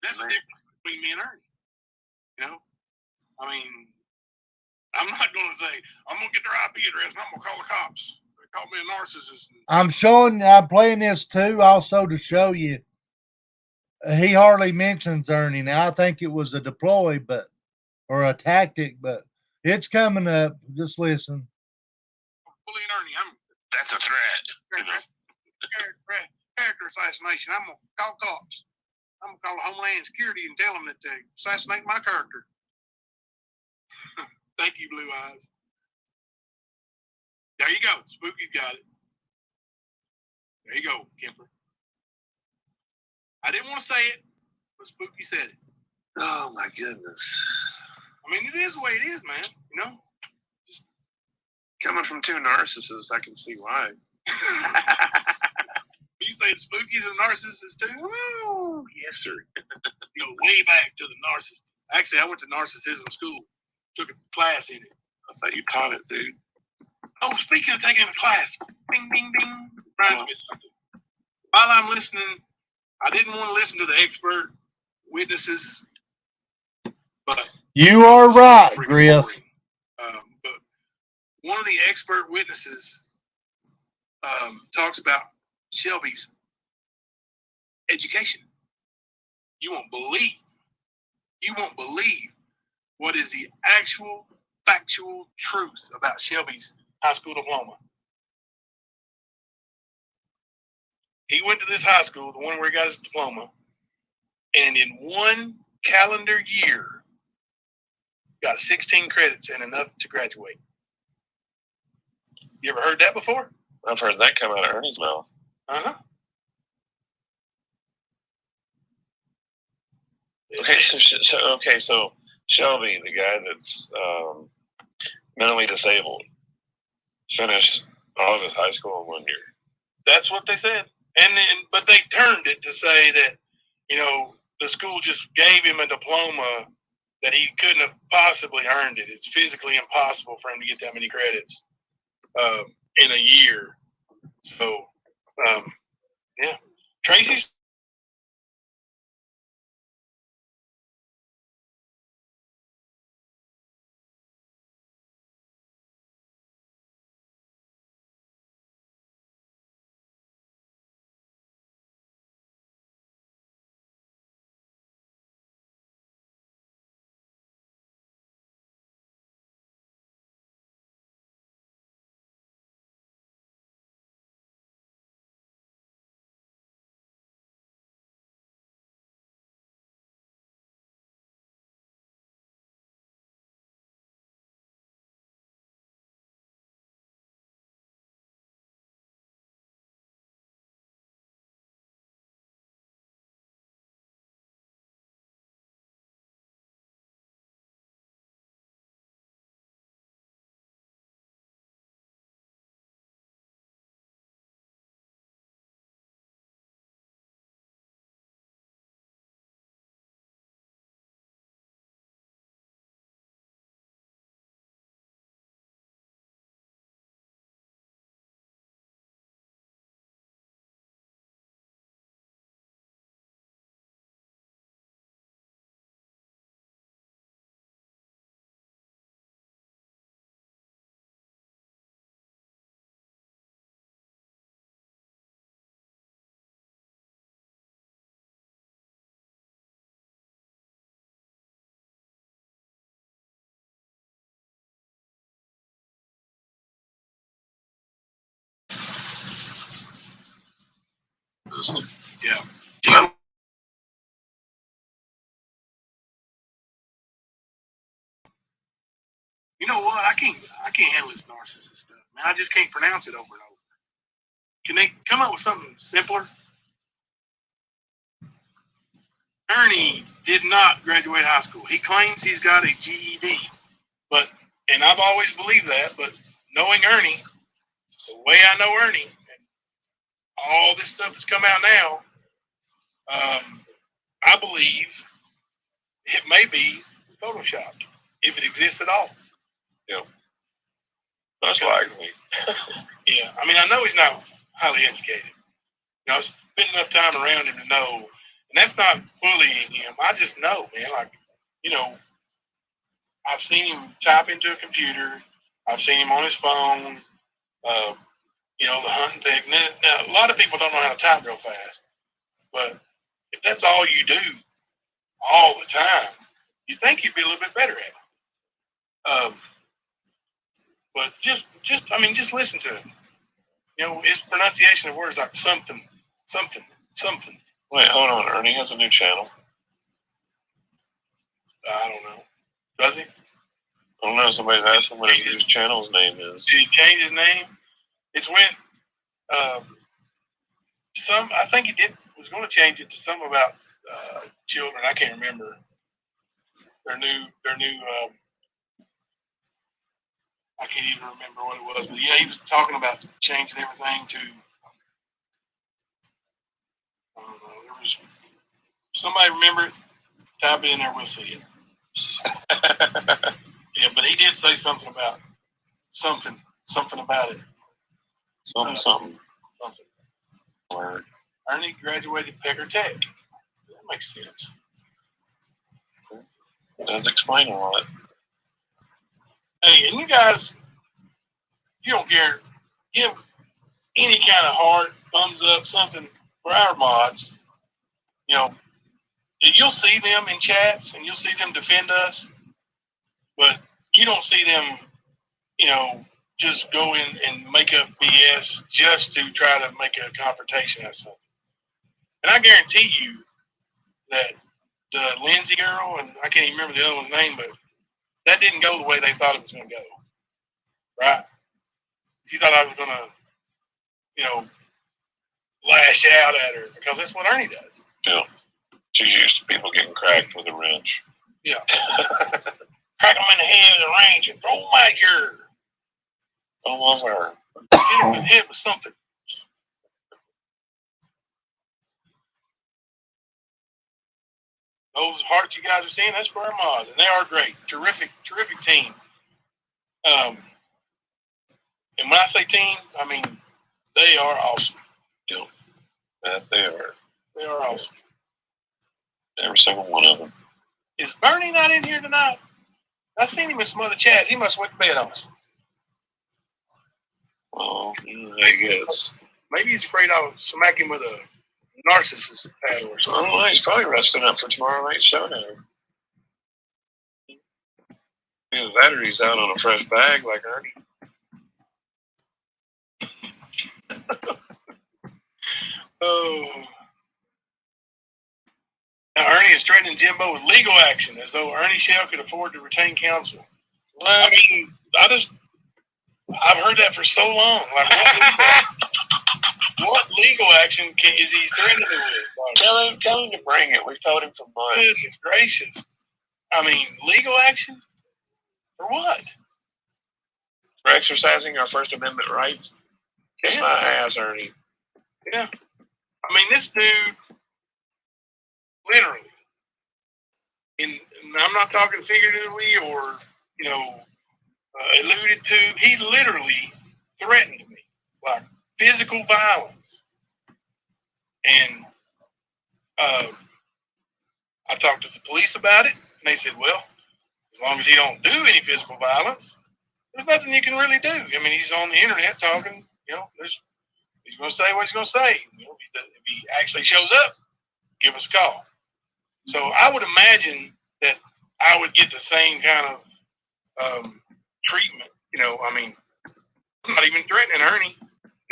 That's the difference between me and Ernie. I mean, I'm not going to say I'm going to get their IP address and I'm going to call the cops. They call me a narcissist. I'm playing this too, also to show you. He hardly mentions Ernie now. I think it was a deploy, or a tactic, but it's coming up. Just listen. Bullying Ernie, that's a threat. Character assassination. I'm going to call cops. I'm going to call Homeland Security and tell them that they assassinate my character. Thank you, Blue Eyes. There you go. Spooky's got it. There you go, Kemper. I didn't want to say it, but Spooky said it. Oh, my goodness. I mean, it is the way it is, man. Coming from two narcissists, I can see why. You say the Spooky's a narcissist too? Woo! Yes, sir. Go way back to the narcissist. Actually, I went to narcissism school. Took a class in it. I thought you taught it, dude. Oh, speaking of taking a class, bing, bing, bing. While I'm listening, I didn't want to listen to the expert witnesses, but you are right, Griff. But one of the expert witnesses talks about Shelby's education. You won't believe what is the actual factual truth about Shelby's high school diploma. He went to this high school, the one where he got his diploma, and in one calendar year, got 16 credits and enough to graduate. You ever heard that before? I've heard that come out of Ernie's mouth. Uh-huh. So Shelby, the guy that's mentally disabled, finished all of his high school in 1 year. That's what they said. But they turned it to say that, the school just gave him a diploma that he couldn't have possibly earned it. It's physically impossible for him to get that many credits in a year. So, yeah. Tracy's. Yeah. You know what? I can't handle this narcissist stuff, man. I just can't pronounce it over and over. Can they come up with something simpler? Ernie did not graduate high school. He claims he's got a GED, and I've always believed that. But knowing Ernie, the way I know Ernie, and all this stuff that's come out now, I believe it may be photoshopped if it exists at all. Yeah, that's likely. Yeah, I mean, I know he's not highly educated. You know, I've spent enough time around him to know, and that's not bullying him. I just know, man. Like, you know, I've seen him type into a computer. I've seen him on his phone. You know, the hunt and peck. Now, a lot of people don't know how to type real fast, but if that's all you do all the time, you think you'd be a little bit better at it. But just listen to him. You know, his pronunciation of words like something, something, something. Wait, hold on. Ernie has a new channel. I don't know. Does he? I don't know. Somebody's asking what his channel's name is. Did he change his name? It's when I think he was going to change it to something about children. I can't remember their new. I can't even remember what it was, but yeah, he was talking about changing everything to. I don't know. There was somebody remember it. Type it in there. We'll see it. Yeah, but he did say something about something about it. Something. Ernie graduated Pecker Tech. That makes sense. It does explain a lot. Hey, and you guys, you don't care. Give any kind of heart, thumbs up, something for our mods. You know, you'll see them in chats and you'll see them defend us, but you don't see them, you know, just go in and make up BS just to try to make a confrontation out of something. And I guarantee you that the Lindsay girl, and I can't even remember the other one's name, but that didn't go the way they thought it was going to go. Right? You thought I was going to, you know, lash out at her because that's what Ernie does. Yeah. She's used to people getting cracked with a wrench. Yeah. Crack them in the head with a wrench and throw them out here. Almost her. Hit them in the head with something. those hearts you guys are seeing, that's Square Mods, and they are great. Terrific team. And when I say team, I mean they are awesome. Yeah, they are. They are awesome. Every single one of them. Is Bernie not in here tonight? I seen him in some other chats. He must have went to bed on us. Well, I guess. Maybe he's afraid I'll smack him with a narcissist paddle or something. Well, he's probably resting up for tomorrow night's showdown. Either that or he's out on a fresh bag like Ernie. Oh. Now, Ernie is threatening Jimbo with legal action as though Ernie Shell could afford to retain counsel. Well, I mean, I've heard that for so long. Like, what legal action is he threatening me with? Like, Tell him to bring it. We've told him for months. Goodness gracious. I mean, legal action? For what? For exercising our First Amendment rights? Kiss my ass, Ernie. Yeah. I mean, this dude, literally, and I'm not talking figuratively or, alluded to, he literally threatened me, like physical violence. And I talked to the police about it, and they said, well, as long as he don't do any physical violence, there's nothing you can really do. I mean, he's on the internet talking, he's going to say what he's going to say. If he actually shows up, give us a call. So I would imagine that I would get the same kind of treatment. I mean, I'm not even threatening Ernie.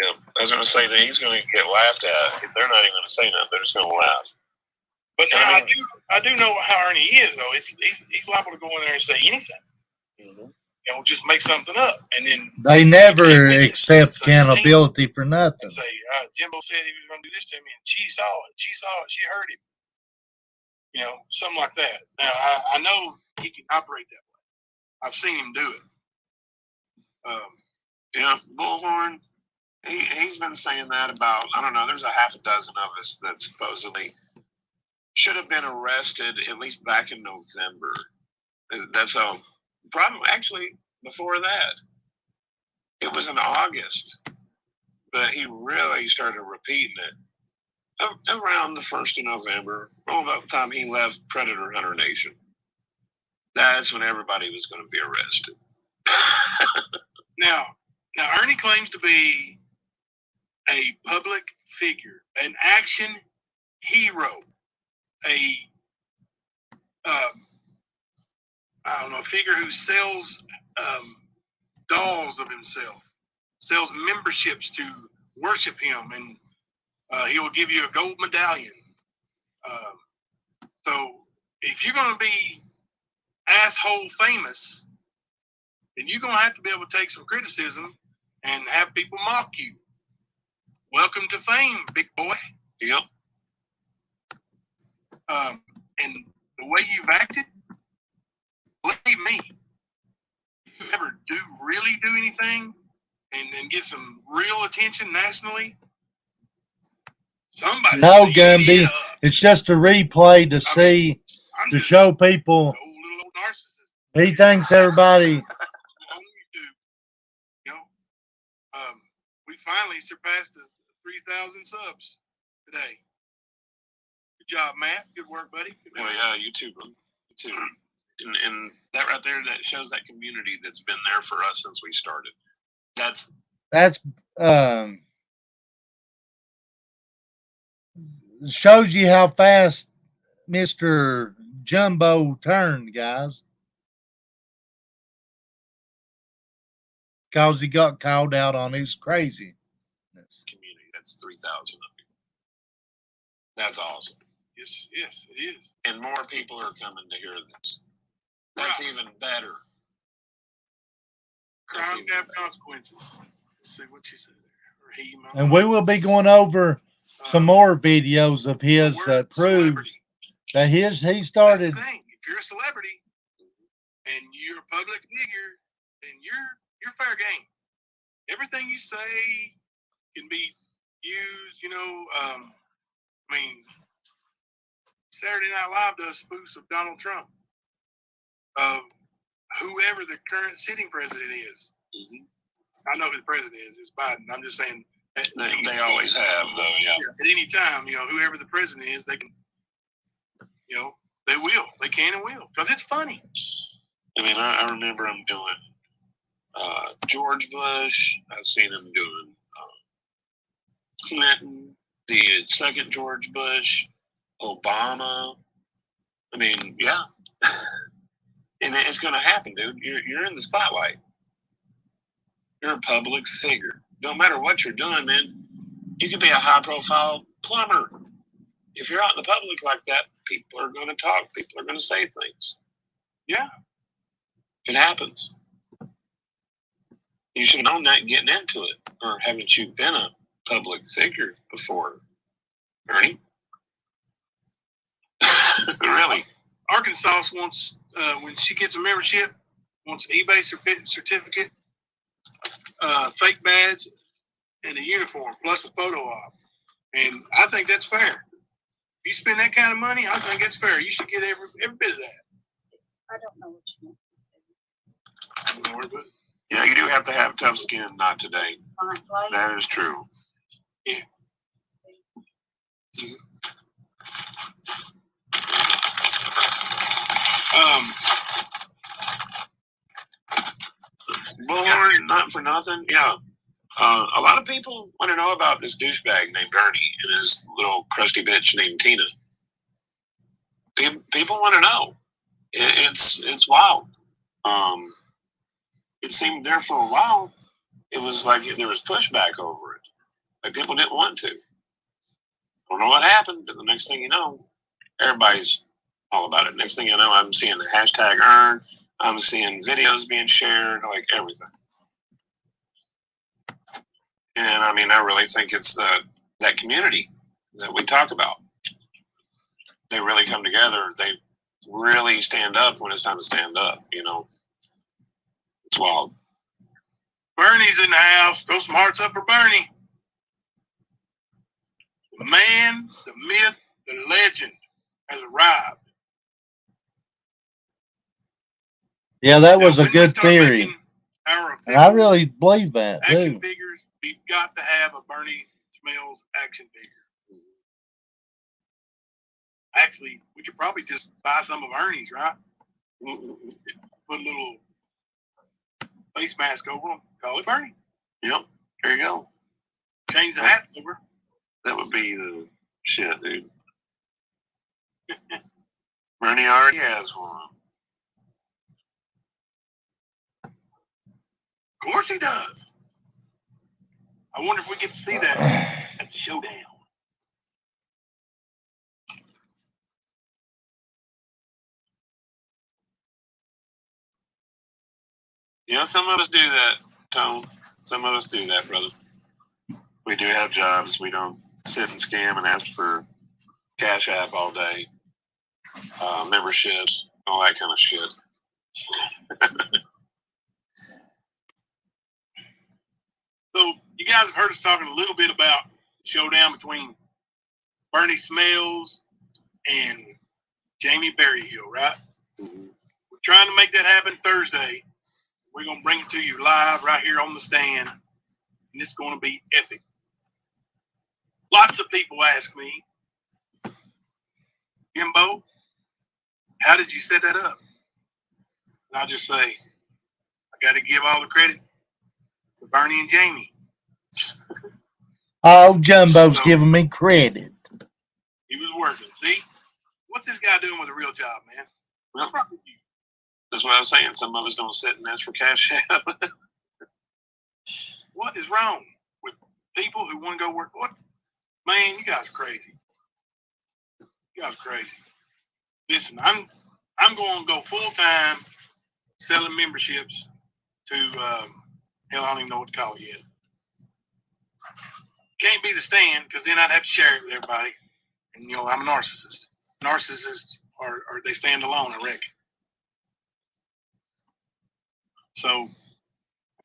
Yeah, I was going to say that he's going to get laughed at. They're not even going to say nothing. They're just going to laugh. But now I do know how Ernie is, though. He's liable to go in there and say anything. Mm-hmm. Just make something up, and then they never accept accountability for nothing. And say, Jimbo said he was going to do this to me, and she saw it. She heard him. Something like that. Now I know he can operate that way. I've seen him do it. Bullhorn. He's been saying that about, I don't know, there's a half a dozen of us that supposedly should have been arrested at least back in November. That's all. Probably, actually, before that. It was in August. But he really started repeating it around the 1st of November, about the time he left Predator Hunter Nation. That's when everybody was going to be arrested. Now, Ernie claims to be a public figure, an action hero, a figure who sells dolls of himself, sells memberships to worship him, and he will give you a gold medallion. So if you're going to be asshole famous, then you're going to have to be able to take some criticism and have people mock you. Welcome to fame, big boy. Yep. And the way you've acted, believe me, if you ever really do anything and then get some real attention nationally, somebody. No, Gumby. It's just a replay to see, to show people. Little narcissist. He thinks everybody. We finally surpassed the 3,000 subs today. Good job, Matt. Good work, buddy. Good work. Yeah, you too, bro. You too. And that right there, that shows that community that's been there for us since we started. That's shows you how fast Mr. Jumbo turned, guys. Because he got called out on his craziness. Community. That's 3,000 of you. That's awesome. Yes, it is. And more people are coming to hear this. That's even better. Crime have consequences. Let's see what you said there. And we will be going over some more videos of his that proves that he started. That's the thing. If you're a celebrity and you're a public figure, then you're fair game. Everything you say can be used, Saturday Night Live does spoofs of Donald Trump, of whoever the current sitting president is. Mm-hmm. I know who the president is. It's Biden. I'm just saying. They always have, though, yeah. At any time, whoever the president is, they can, they will. They can and will. Because it's funny. I mean, I remember him doing George Bush. I've seen him doing Clinton, the second George Bush, Obama. I mean, yeah. And it's going to happen, dude. You're in the spotlight. You're a public figure. No matter what you're doing, man, you could be a high-profile plumber. If you're out in the public like that, people are going to talk. People are going to say things. Yeah. It happens. You should have known that getting into it. Or haven't you been a public figure before, Ernie? Really? Arkansas wants, when she gets a membership, wants an eBay certificate, fake badge, and a uniform, plus a photo op. And I think that's fair. If you spend that kind of money, I think it's fair. You should get every bit of that. I don't know what you want. Yeah, you do have to have tough skin, not today. That is true. Yeah. Born, not for nothing. Yeah. A lot of people want to know about this douchebag named Bernie and his little crusty bitch named Tina. People want to know. It's wild. It seemed there for a while. It was like there was pushback over it. Like people didn't want to. Don't know what happened, but the next thing you know, everybody's all about it. Next thing you know, I'm seeing the hashtag earn. I'm seeing videos being shared, like everything. And I mean, I really think it's that community that we talk about. They really come together. They really stand up when it's time to stand up, It's wild. Bernie's in the house. Throw some hearts up for Bernie. The man, the myth, the legend has arrived. Yeah, that was a good theory. And I really believe that, action too. Figures, we've got to have a Bernie Smells action figure. Actually, we could probably just buy some of Ernie's, right? Put a little face mask over them. Call it Bernie. Yep. There you go. Change the hat over. That would be the shit, dude. Bernie already has one. Of course he does. I wonder if we get to see that at the Showdown. Some of us do that, Tone. Some of us do that, brother. We do have jobs. We don't sit and scam and ask for Cash App all day, memberships, all that kind of shit. So you guys have heard us talking a little bit about showdown between Bernie Smells and Jamie Berryhill, right? Mm-hmm. We're trying to make that happen Thursday. We're going to bring it to you live right here on the stand, and it's going to be epic. Lots of people ask me, Jimbo, how did you set that up? And I just say, I got to give all the credit to Bernie and Jamie. Oh, Jumbo's giving me credit. He was working. See? What's this guy doing with a real job, man? What's wrong with you? That's what I was saying. Some of us don't sit and ask for Cash App. What is wrong with people who want to go work? Man, you guys are crazy. You guys are crazy. Listen, I'm going to go full time selling memberships to hell, I don't even know what to call it yet. Can't be the stand because then I'd have to share it with everybody. And I'm a narcissist. Narcissists are they stand alone, I reckon. So I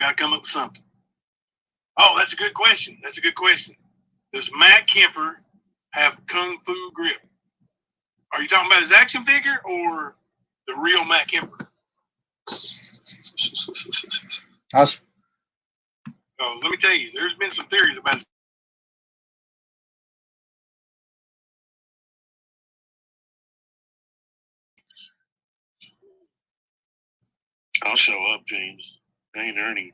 gotta come up with something. Oh, that's a good question. That's a good question. Does Matt Kemper have Kung Fu grip? Are Are you talking about his action figure or the real Matt Kemper? Oh, let me tell you, there's been some theories about his. I'll show up, James. I ain't Ernie.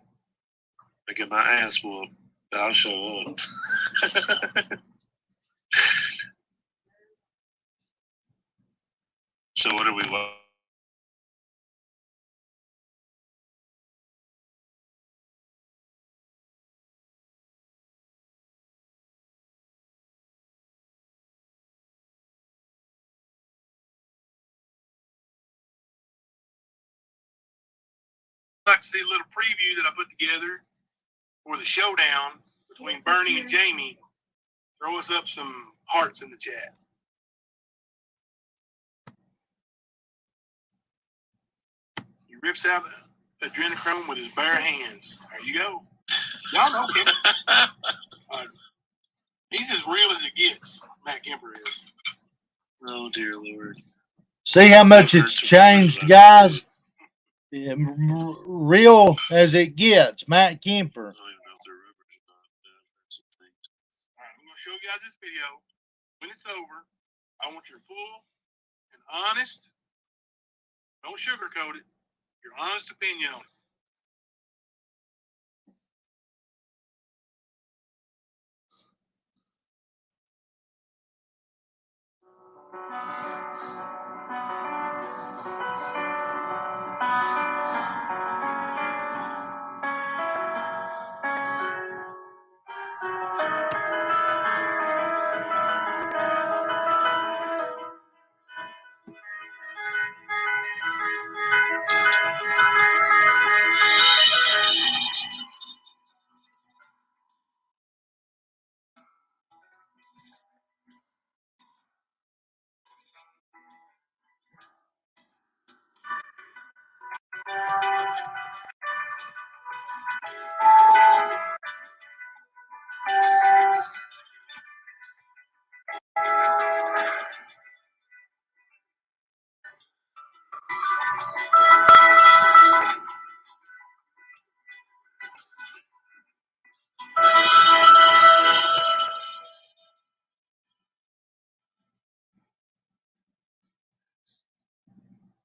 I get my ass whooped. I'll show up. So what are we? Like to see a little preview that I put together for the showdown between Bernie and Jamie. Throw us up some hearts in the chat. He rips out adrenochrome with his bare hands. There you go. Y'all know him. He's as real as it gets. Matt Kemper is. Oh dear Lord! See how much it's changed, guys. Yeah, real as it gets, Matt Kemper. I don't even know if they're rubbers or not. All right, I'm going to show you guys this video. When it's over, I want your full and honest, don't sugarcoat it, your honest opinion on it.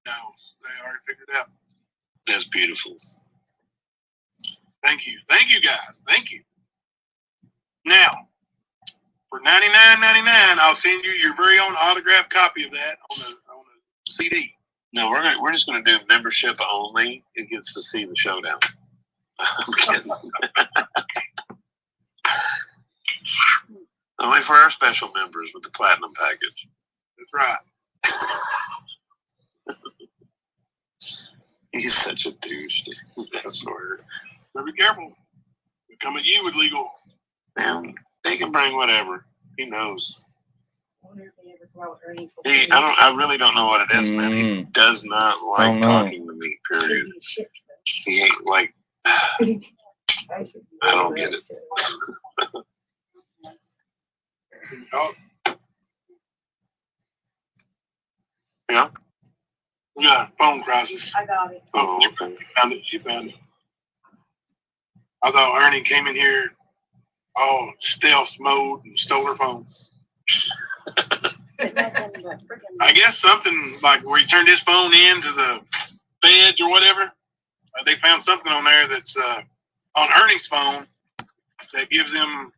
Now, they already figured it out. That's beautiful. Thank you. Thank you, guys. Thank you. Now, for $99.99, I'll send you your very own autographed copy of that on a CD. No, we're just gonna do membership only. It gets to see the showdown. I'm kidding. Only for our special members with the platinum package. That's right. He's such a douche. I swear. But be careful. They come at you with legal. Man, they can bring whatever. He knows. I wonder if they ever come out with earnings. I really don't know what it is, man. He does not like talking to me, period. He ain't like, I don't get it. Oh, Yeah? we got a phone crisis. I got it. Oh, okay. She found it. I thought Ernie came in here all stealth mode and stole her phone. I guess something like where he turned his phone into the feds or whatever. They found something on there that's on Ernie's phone that gives him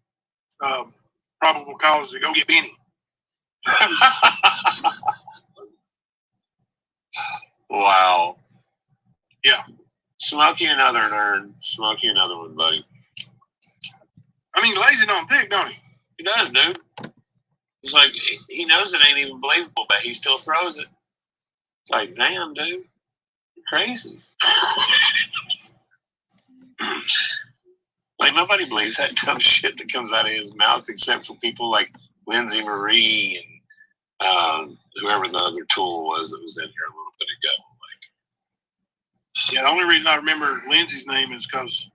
probable cause to go get Benny. Wow. Yeah. Smoke you another nerd. Smoke you another one, buddy. I mean, lazy don't think, don't he? He does, dude. It's like, he knows it ain't even believable, but he still throws it. It's like, damn, dude. You're crazy. Like, nobody believes that dumb shit that comes out of his mouth except for people like Lindsay Marie and whoever the other tool was that was in here a little bit ago. Yeah, the only reason I remember Lindsay's name is because,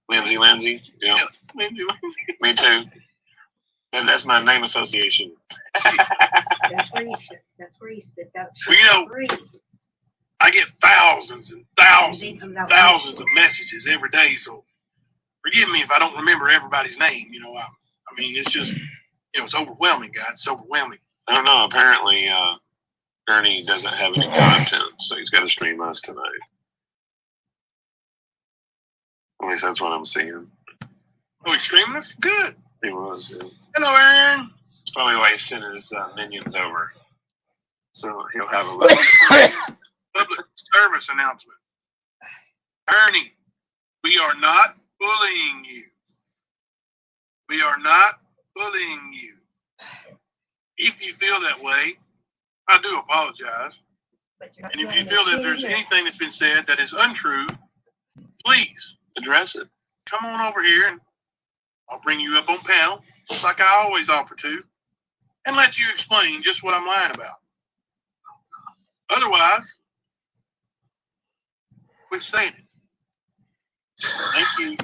Lindsay. Yeah. Lindsay. Me too. And that's my name association. That's where you spit that. Well, you know, Free. I get thousands and thousands and thousands of messages every day. So forgive me if I don't remember everybody's name. You know, I mean, it's just, you know, it's overwhelming, guys. It's overwhelming. I don't know. Apparently, Ernie doesn't have any content, so he's got to stream us tonight. At least that's what I'm seeing. Oh, he's streaming us? Good. He was. Yeah. Hello, Aaron. That's probably why he sent his minions over. So he'll have a little. Public service announcement. Ernie, we are not bullying you. We are not bullying you. If you feel that way, I do apologize. But you're not And if saying you feel that she there's is. anything that's been said that is untrue, please Address it. come on over here and I'll bring you up on panel, just like I always offer to, and let you explain just what I'm lying about. Otherwise, quit saying it. Thank you.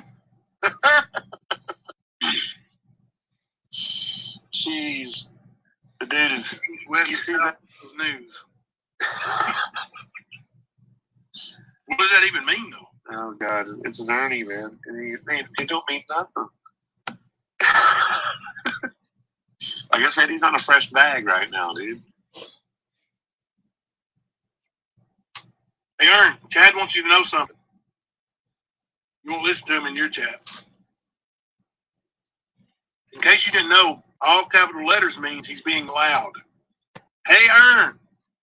Jeez. The dude is. West You see that? News. What does that even mean, though? Oh, God. It's an Ernie, man. It don't mean nothing. Like I said, he's on a fresh bag right now, dude. Hey, Ern, Chad wants you to know something. You won't listen to him in your chat. In case you didn't know, all capital letters means he's being loud. Hey, Ern,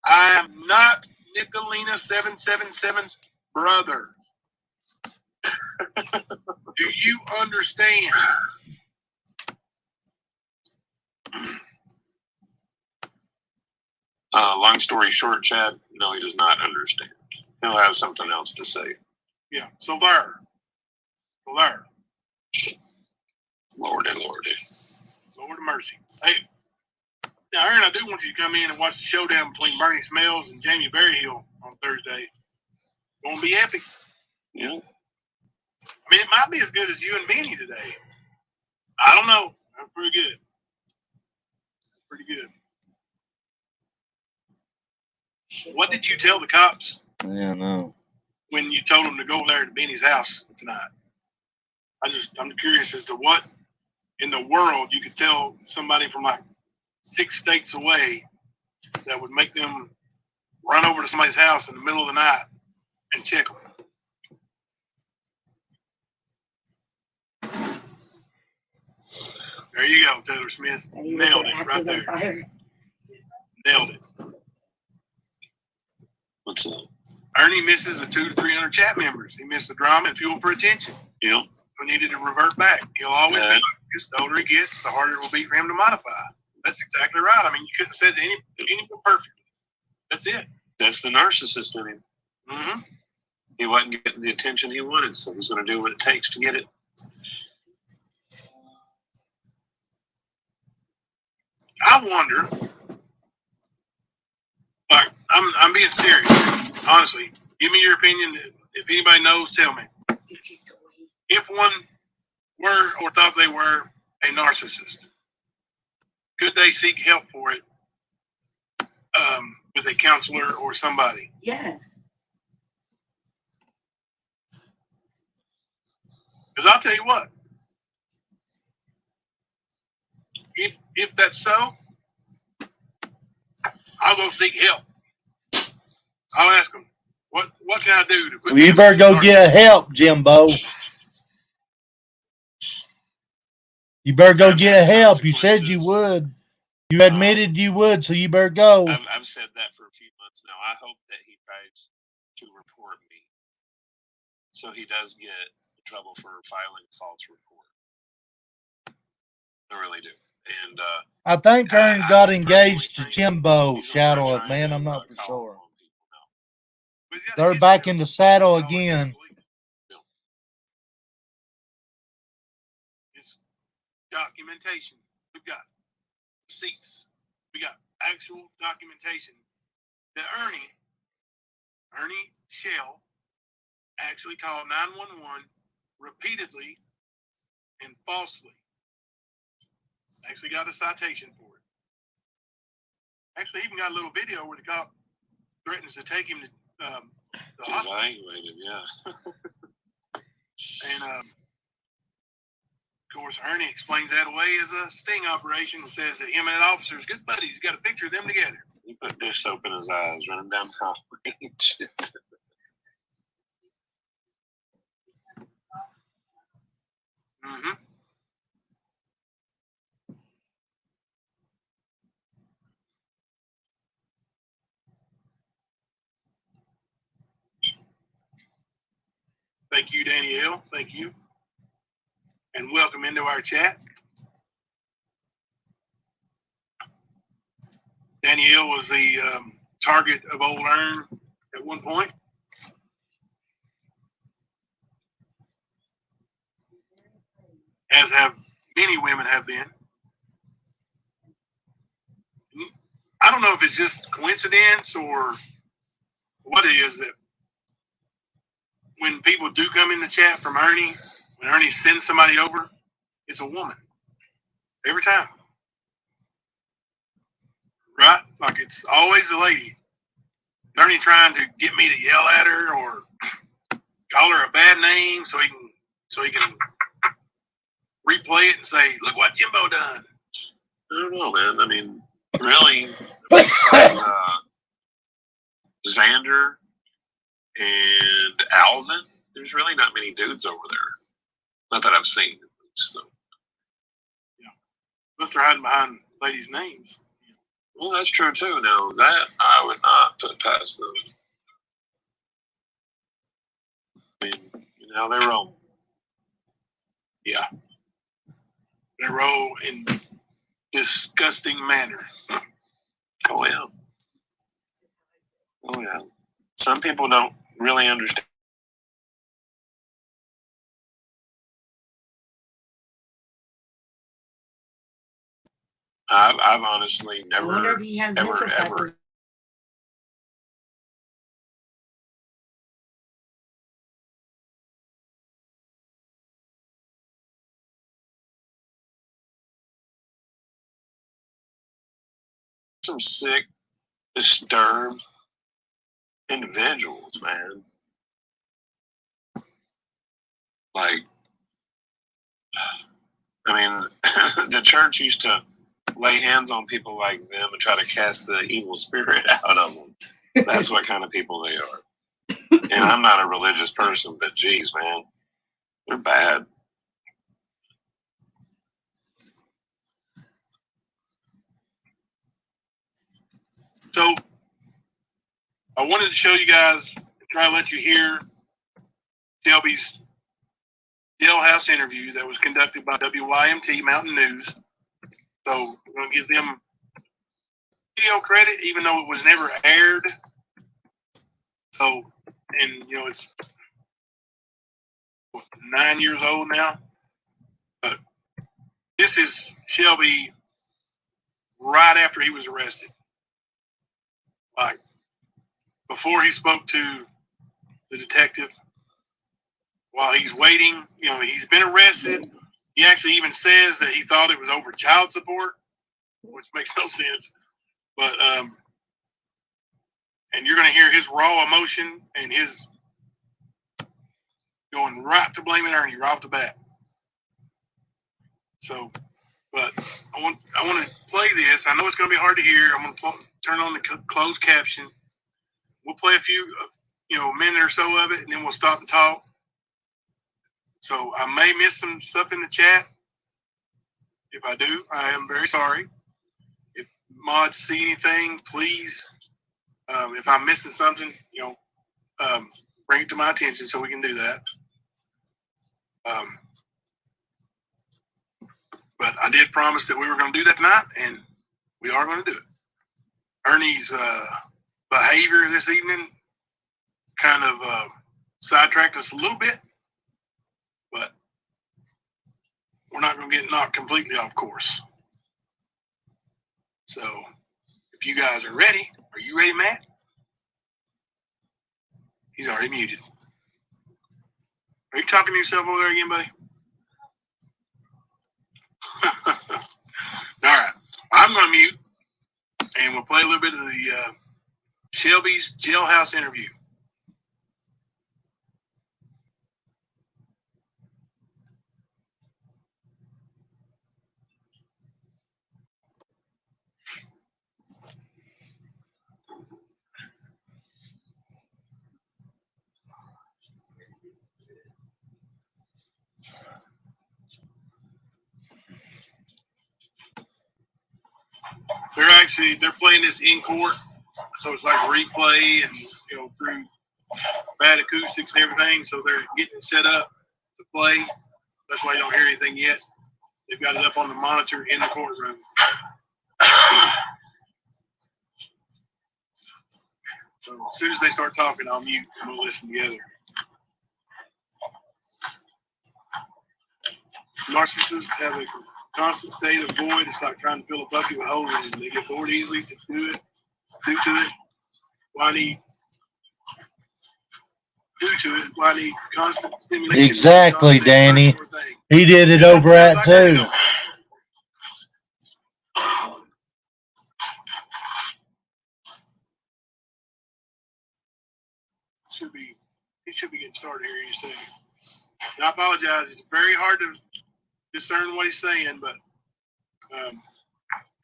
I am not Nicolina 777's brother. Do you understand? Long story short, Chad, no, he does not understand. He'll have something else to say. Yeah, so there. So there. Lordy. Lord of mercy. Hey, now, Aaron, I do want you to come in and watch the showdown between Bernie Smells and Jamie Berryhill on Thursday. Going to be epic. Yeah. I mean, it might be as good as you and Benny today. I don't know. That's pretty good. Pretty good. What did you tell the cops Yeah, no. when you told them to go over there to Benny's house tonight? I'm curious as to what in the world you could tell somebody from like 6 states away that would make them run over to somebody's house in the middle of the night and check them. There you go, Taylor Smith. And you Nailed put it right axes on there. fire. Nailed it. What's up? Ernie misses the 200 to 300 chat members. He missed the drama and fuel for attention. Yep. We needed to revert back. He'll always be like this. The older he gets, the harder it will be for him to modify. That's exactly right. I mean, you couldn't have said anything perfectly. That's it. That's the narcissist in him. Mm-hmm. He wasn't getting the attention he wanted, so he's going to do what it takes to get it. I wonder, like, I'm being serious, honestly. Give me your opinion. If anybody knows, tell me. If one were or thought they were a narcissist, could they seek help for it with a counselor or somebody? Yes. Because I'll tell you what, if that's so, I'll go seek help. I'll ask them, what can I do to put Well, you better go get help, Jimbo. You better go get help. You said you would. You admitted you would, so you better go. I've said that for a few months now. I hope that he tries to report me, so he does get in trouble for filing a false report. I really do. And I think Ern got engaged to Jimbo. Shadow it, man. I'm not for sure. They're back in the saddle again. It's documentation. We've got receipts. We got actual documentation that Ernie Shell, actually called 911 repeatedly and falsely. Actually got a citation for it. Actually, even got a little video where the cop threatens to take him to the hospital. Evaluated, yeah. And of course, Ernie explains that away as a sting operation and says that him and that officer's good buddies. He's got a picture of them together. He put dish soap in his eyes, running down the highway. Mm-hmm. Thank you, Danielle. Thank you. And welcome into our chat. Danielle was the target of old Ern at one point. As have many women have been. I don't know if it's just coincidence or what it is that when people do come in the chat from Ernie, when Ernie sends somebody over, it's a woman. Every time. Right? Like it's always a lady. Ernie trying to get me to yell at her or call her a bad name so he can replay it and say, look what Jimbo done. I don't know, man. I mean, really, besides Xander and Alvin, there's really not many dudes over there. Not that I've seen. So. Yeah. Unless they're hiding behind ladies' names. Well, that's true, too. Now, that I would not put past them. I mean, you know, they roll. Yeah. They roll in disgusting manner. Oh, yeah. Oh, yeah. Some people don't really understand. I've honestly I wonder never, if he has ever, motorcycles. ever. Some sick, disturbed individuals, man. Like, I mean, the church used to lay hands on people like them and try to cast the evil spirit out of them. That's what kind of people they are. And I'm not a religious person, but geez, man, they're bad. So I wanted to show you guys, try to let you hear Shelby's Jailhouse interview that was conducted by WYMT Mountain News. So we're going to give them video credit, even though it was never aired. So, and you know, it's 9 years old now. But this is Shelby right after he was arrested. Like, before he spoke to the detective, while he's waiting, you know, he's been arrested. He actually even says that he thought it was over child support, which makes no sense. But, and you're going to hear his raw emotion and his going right to blaming Ernie right off the bat. So, but I want to play this. I know it's going to be hard to hear. I'm going to turn on the closed caption. We'll play a few, a minute or so of it, and then we'll stop and talk. So I may miss some stuff in the chat. If I do, I am very sorry. If mods see anything, please, if I'm missing something, bring it to my attention so we can do that. But I did promise that we were going to do that tonight, and we are going to do it. Ernie's behavior this evening kind of sidetracked us a little bit, but we're not going to get knocked completely off course. So if you guys are ready you ready, Matt? He's already muted. Are you talking to yourself over there again, buddy? All right. I'm going to mute, and we'll play a little bit of the Shelby's Jailhouse interview. They're playing this in court, so it's like replay and through bad acoustics and everything. So they're getting it set up to play. That's why you don't hear anything yet. They've got it up on the monitor in the courtroom. So as soon as they start talking, I'll mute and we'll listen together. Narcissists have a constant state of void. It's like trying to fill a bucket with holes in it. They get bored easily to do it. Due to it, why need constant stimulation? Exactly, Danny. He did it over at too. He should be getting started here any second. And I apologize. It's very hard to discern what he's saying, but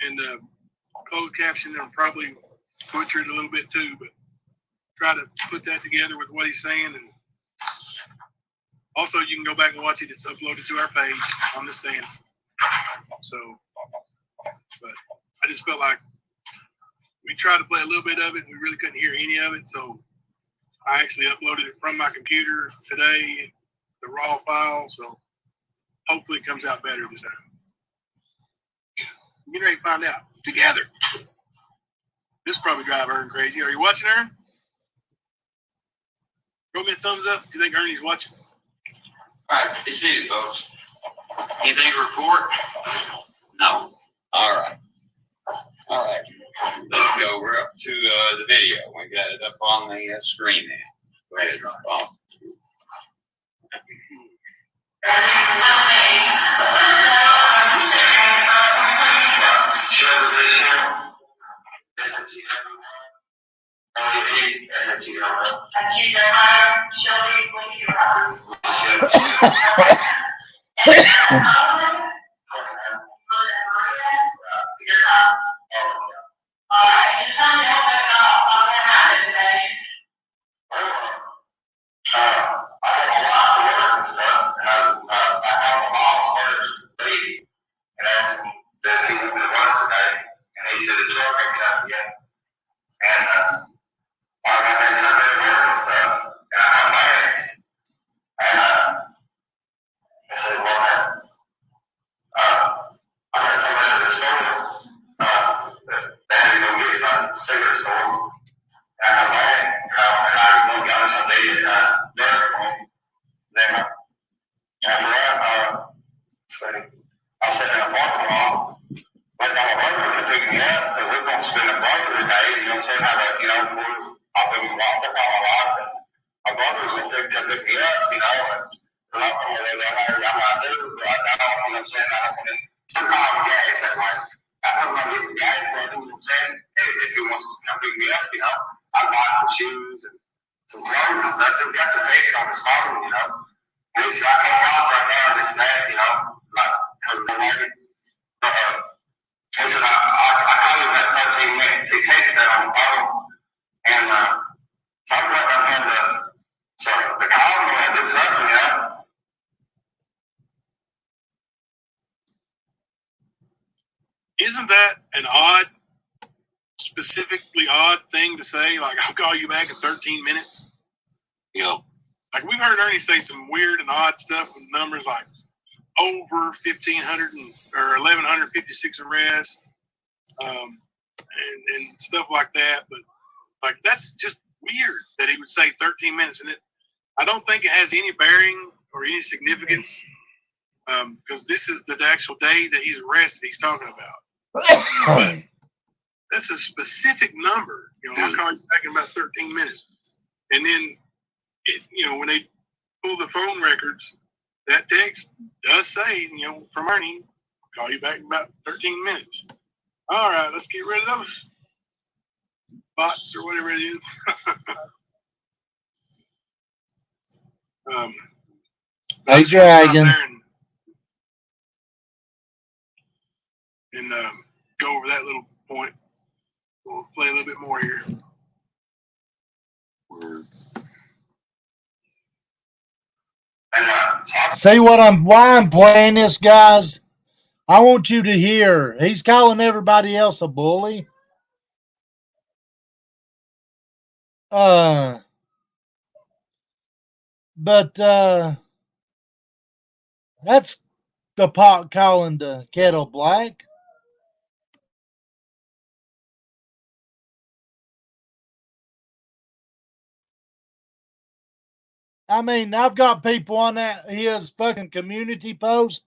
and the closed caption will probably butcher it a little bit too, but try to put that together with what he's saying. And also, you can go back and watch it. It's uploaded to our page on the stand. So, but I just felt like we tried to play a little bit of it, and we really couldn't hear any of it. So I actually uploaded it from my computer today, the raw file. So hopefully it comes out better this time. Get ready to find out together. This probably drive Ern crazy. Are you watching, Ern? Throw me a thumbs up if you think Ernie's watching. All right, it's it, folks. Anything to report? No. All right. Let's go. We're up to the video. We got it up on the screen now. Go ahead, Bob. Isn't that an odd, specifically odd thing to say? Like, I'll call you back in 13 minutes. Yep. Like, we've heard Ernie say some weird and odd stuff with numbers like over 1,500 or 1,156 arrests, and stuff like that. But like, that's just weird that he would say 13 minutes, and I don't think it has any bearing or any significance, because this is the actual day that he's arrested. He's talking about. But that's a specific number. I'll call you back in about 13 minutes, and then when they pull the phone records, that text does say, from Ernie, Call you back in about 13 minutes. All right, let's get rid of those bots or whatever it is. Hey, just wanna stop Dragon. there and go over that little point. We'll play a little bit more here. Words. See why I'm playing this, guys? I want you to hear. He's calling everybody else a bully. But that's the pot calling the kettle black. I mean, I've got people on that his fucking community post.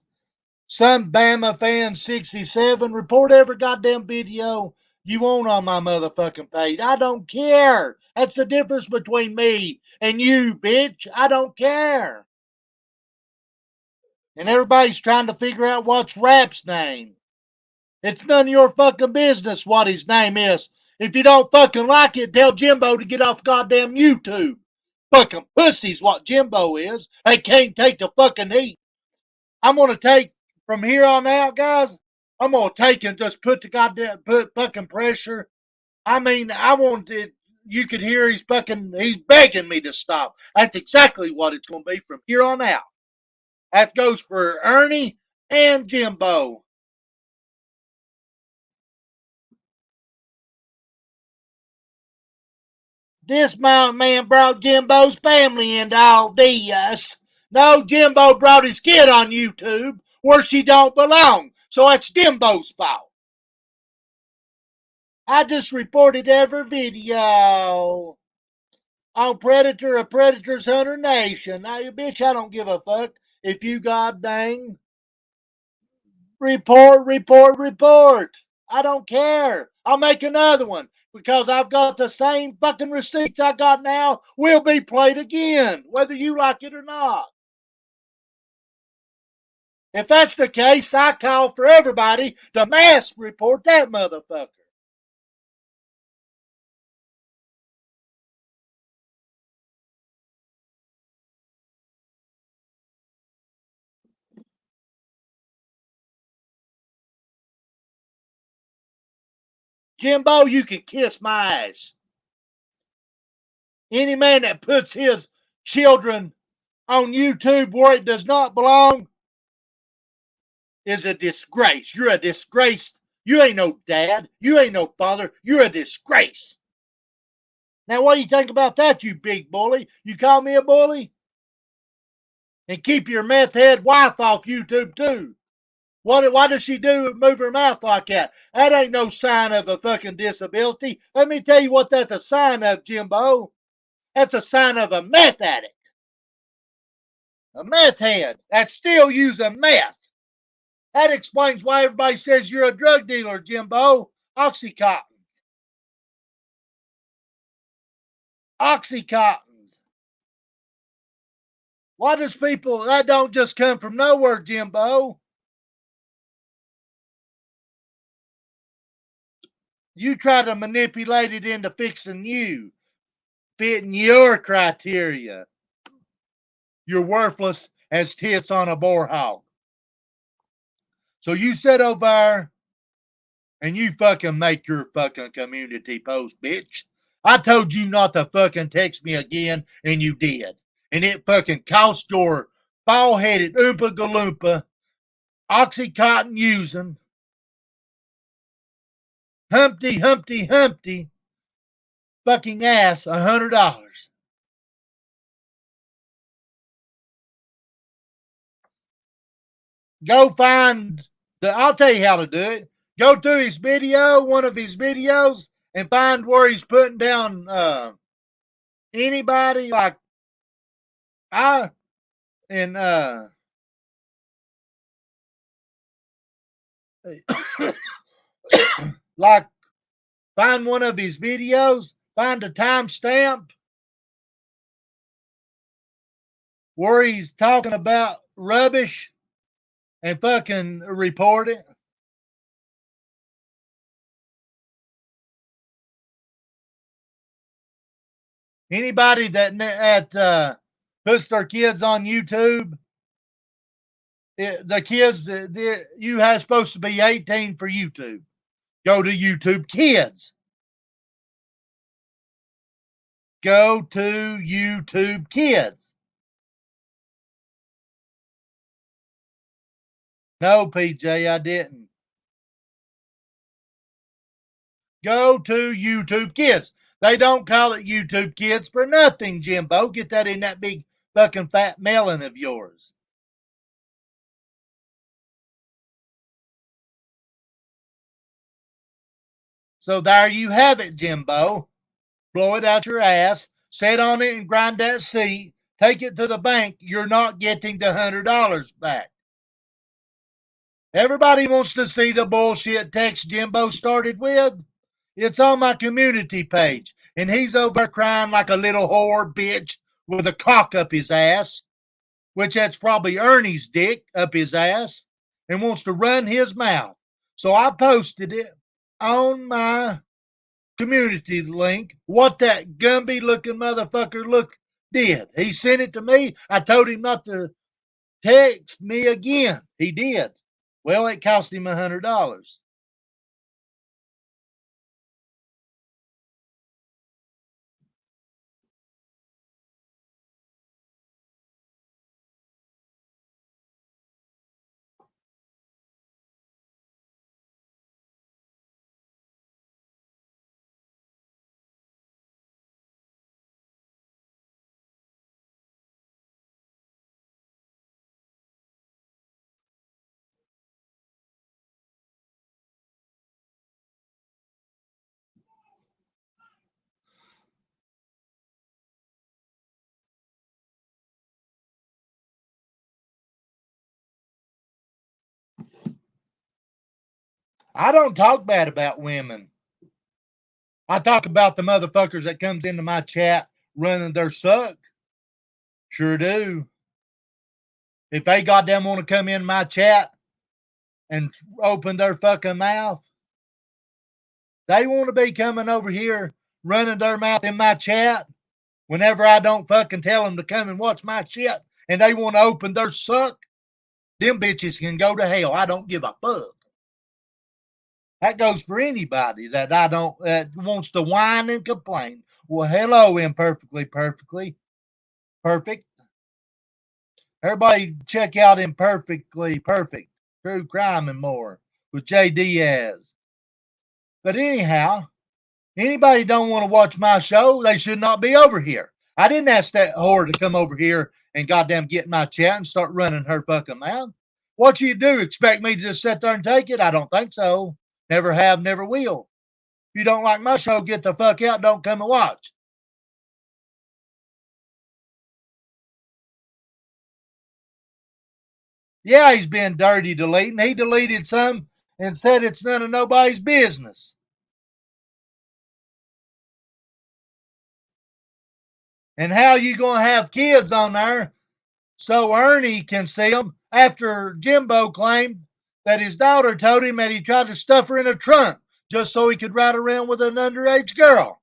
Some Bama fan 67. Report every goddamn video you want on my motherfucking page. I don't care. That's the difference between me and you, bitch. I don't care. And everybody's trying to figure out what's Rap's name. It's none of your fucking business what his name is. If you don't fucking like it, tell Jimbo to get off goddamn YouTube. Fucking pussy's what Jimbo is. They can't take the fucking heat. I'm gonna take from here on out, guys. I'm gonna take and just put fucking pressure. I mean, I want it. You could hear he's begging me to stop. That's exactly what it's gonna be from here on out. That goes for Ernie and Jimbo. This mountain man brought Jimbo's family into all this. No, Jimbo brought his kid on YouTube where she don't belong. So it's Jimbo's fault. I just reported every video on Predator of Predators Hunter Nation. Now, you bitch, I don't give a fuck if you god dang report. I don't care. I'll make another one because I've got the same fucking receipts I got now will be played again, whether you like it or not. If that's the case, I call for everybody to mass report that motherfucker. Jimbo, you can kiss my ass. Any man that puts his children on YouTube where it does not belong is a disgrace. You're a disgrace. You ain't no dad. You ain't no father. You're a disgrace. Now, what do you think about that, you big bully? You call me a bully? And keep your meth head wife off YouTube, too. Why does she move her mouth like that? That ain't no sign of a fucking disability. Let me tell you what that's a sign of, Jimbo. That's a sign of a meth addict. A meth head that's still using meth. That explains why everybody says you're a drug dealer, Jimbo. Oxycontin. Oxycontins. Why does people, that don't just come from nowhere, Jimbo? You try to manipulate it into fixing you, fitting your criteria. You're worthless as tits on a boar hog. So you sit over there and you fucking make your fucking community post, bitch. I told you not to fucking text me again, and you did. And it fucking cost your bald-headed Oompa Galumpa, Oxycontin using, Humpty fucking ass $100. Go find I'll tell you how to do it. Go to his video, one of his videos, and find where he's putting down anybody like I and like find one of his videos, find a timestamp where he's talking about rubbish and fucking report it? Anybody that puts their kids on YouTube, the kids, you have supposed to be 18 for YouTube. Go to YouTube Kids. Go to YouTube Kids. No, PJ, I didn't. Go to YouTube Kids. They don't call it YouTube Kids for nothing, Jimbo. Get that in that big fucking fat melon of yours. So there you have it, Jimbo. Blow it out your ass, sit on it and grind that seat, take it to the bank. You're not getting the $100 back. Everybody wants to see the bullshit text Jimbo started with. It's on my community page, and he's over crying like a little whore bitch with a cock up his ass, which that's probably Ernie's dick up his ass, and wants to run his mouth. So I posted it on my community link what that Gumby looking motherfucker did. He sent it to me. I told him not to text me again. He did. Well, it cost him $100. I don't talk bad about women. I talk about the motherfuckers that comes into my chat running their suck. Sure do. If they goddamn want to come in my chat and open their fucking mouth, they want to be coming over here running their mouth in my chat whenever I don't fucking tell them to come and watch my shit and they want to open their suck. Them bitches can go to hell. I don't give a fuck. That goes for anybody that wants to whine and complain. Well, hello, imperfectly, perfect. Everybody check out Imperfectly Perfect, True Crime and More with J. Diaz. But anyhow, anybody don't want to watch my show, they should not be over here. I didn't ask that whore to come over here and goddamn get in my chat and start running her fucking mouth. What you do? Expect me to just sit there and take it? I don't think so. Never have, never will. If you don't like my show, get the fuck out. Don't come and watch. Yeah, he's been dirty deleting. He deleted some and said it's none of nobody's business. And how you going to have kids on there so Ernie can see them after Jimbo claimed that his daughter told him that he tried to stuff her in a trunk just so he could ride around with an underage girl.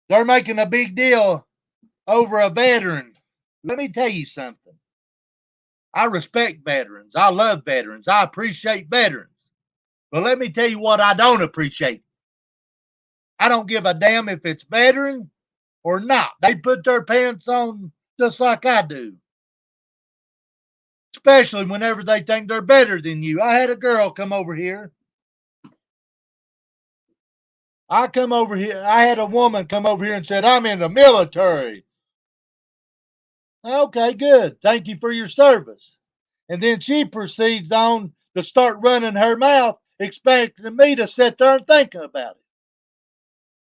They're making a big deal over a veteran. Let me tell you something. I respect veterans. I love veterans. I appreciate veterans. But let me tell you what I don't appreciate. I don't give a damn if it's veteran or not. They put their pants on just like I do. Especially whenever they think they're better than you. I had a girl come over here. I had a woman come over here and said, I'm in the military. Okay, good. Thank you for your service. And then she proceeds on to start running her mouth, expecting me to sit there and think about it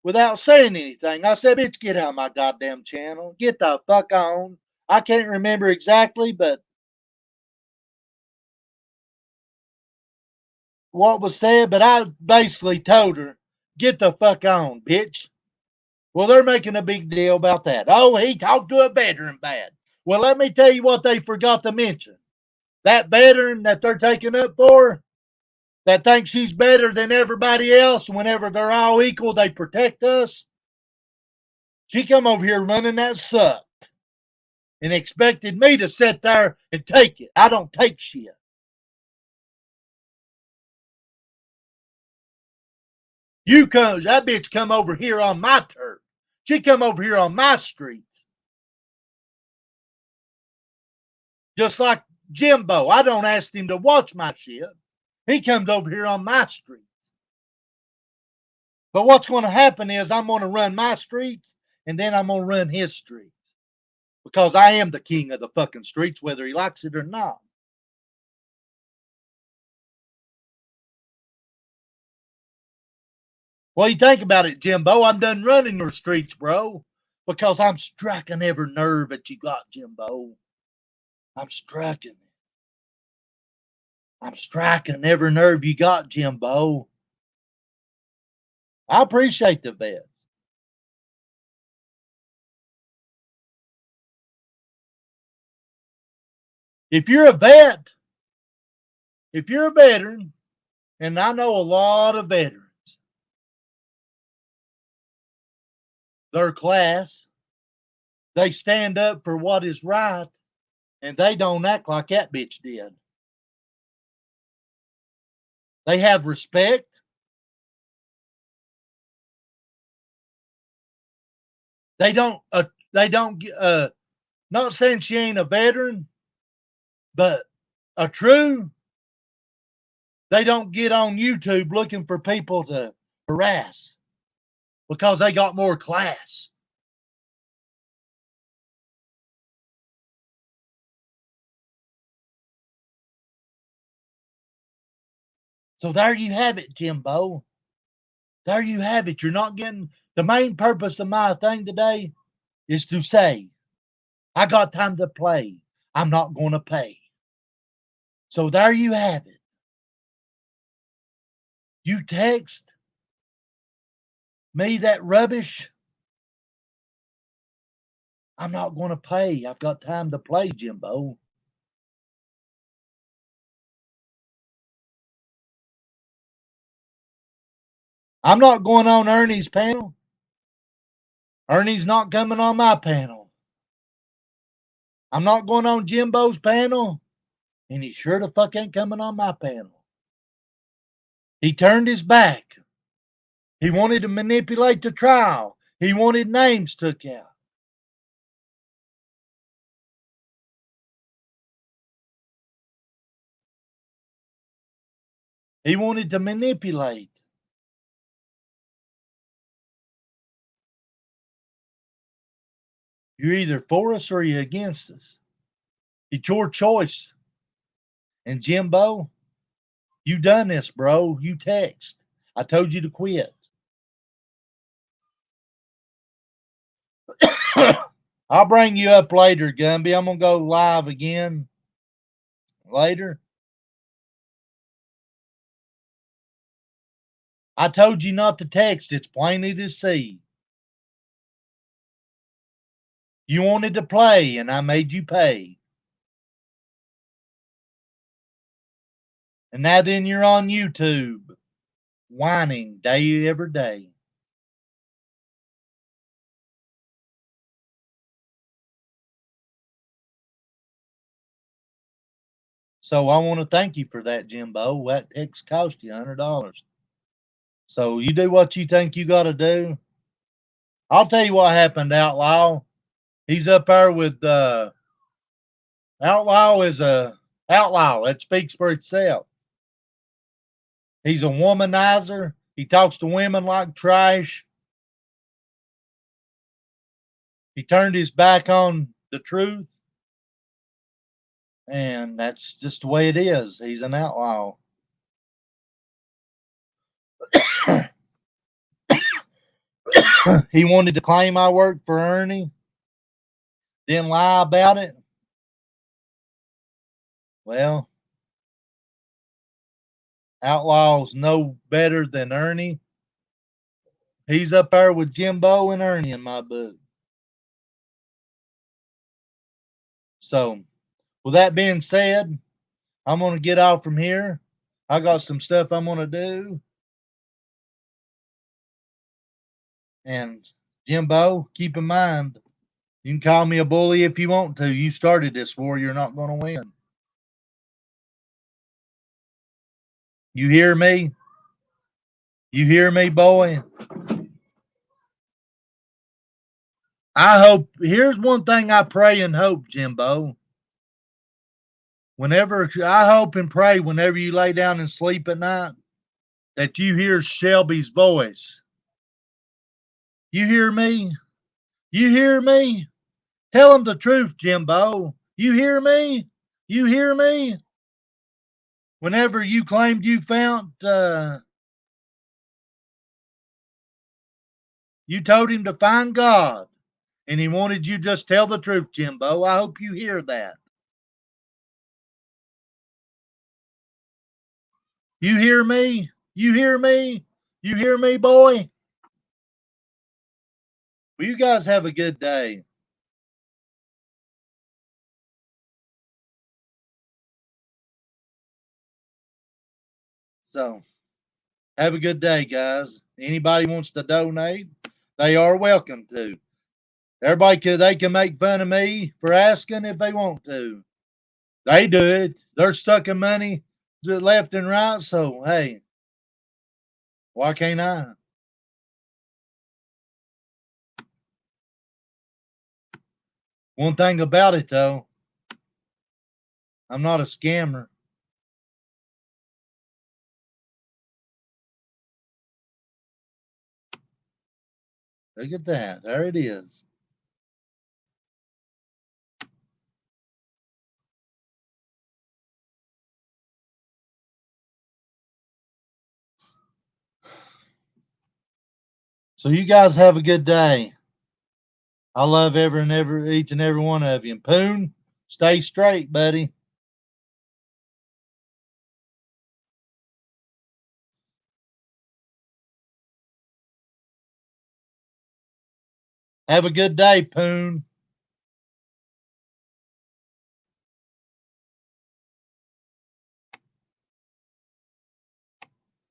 without saying anything. I said, bitch, get out of my goddamn channel. Get the fuck on. I can't remember exactly, but what was said, but I basically told her, get the fuck on, bitch. Well, they're making a big deal about that. Oh, he talked to a veteran bad. Well, let me tell you what they forgot to mention. That veteran that they're taking up for, that thinks she's better than everybody else, whenever they're all equal, they protect us. She come over here running that suck and expected me to sit there and take it. I don't take shit. That bitch come over here on my turf. She come over here on my streets. Just like Jimbo. I don't ask him to watch my shit. He comes over here on my streets. But what's going to happen is I'm going to run my streets, and then I'm going to run his streets. Because I am the king of the fucking streets, whether he likes it or not. What do you think about it, Jimbo? I'm done running your streets, bro. Because I'm striking every nerve that you got, Jimbo. I'm striking it. I'm striking every nerve you got, Jimbo. I appreciate the vets. If you're a vet, if you're a veteran, and I know a lot of veterans, their class, they stand up for what is right, and they don't act like that bitch did. They have respect. They don't, not saying she ain't a veteran, but a true, they don't get on YouTube looking for people to harass because they got more class. So there you have it, Jimbo. There you have it. You're not getting, the main purpose of my thing today is to say, I got time to play. I'm not going to pay. So there you have it. You text me that rubbish, I'm not going to pay. I've got time to play, Jimbo. I'm not going on Ernie's panel. Ernie's not coming on my panel. I'm not going on Jimbo's panel. And he sure the fuck ain't coming on my panel. He turned his back. He wanted to manipulate the trial. He wanted names took out. He wanted to manipulate. You're either for us or you're against us. It's your choice. And Jimbo, you done this, bro. You text. I told you to quit. I'll bring you up later, Gumby. I'm going to go live again later. I told you not to text. It's plainly to see. You wanted to play, and I made you pay. And now then you're on YouTube, whining day every day. So I want to thank you for that, Jimbo. That text cost you $100. So you do what you think you got to do. I'll tell you what happened, Outlaw. He's up there with Outlaw is a outlaw that speaks for itself. He's a womanizer. He talks to women like trash. He turned his back on the truth. And that's just the way it is. He's an outlaw. He wanted to claim I worked for Ernie, then lie about it. Well, outlaws know better than Ernie. He's up there with Jimbo and Ernie in my book. So, with that being said, I'm going to get out from here. I got some stuff I'm going to do. And Jimbo, keep in mind, you can call me a bully if you want to. You started this war. You're not going to win. You hear me? You hear me, boy? I hope, here's one thing I pray and hope, Jimbo. Whenever, I hope and pray whenever you lay down and sleep at night, that you hear Shelby's voice. You hear me? You hear me? Tell him the truth, Jimbo. You hear me? You hear me? Whenever you claimed you found, you told him to find God, and he wanted you just tell the truth, Jimbo. I hope you hear that. You hear me? You hear me? You hear me, boy? Well, you guys have a good day. So, have a good day, guys. Anybody wants to donate, they are welcome to. They can make fun of me for asking if they want to. They do it. They're sucking money to left and right. So, hey, why can't I? One thing about it, though, I'm not a scammer. Look at that. There it is. So you guys have a good day. I love each and every one of you. And Poon, stay straight, buddy. Have a good day, Poon.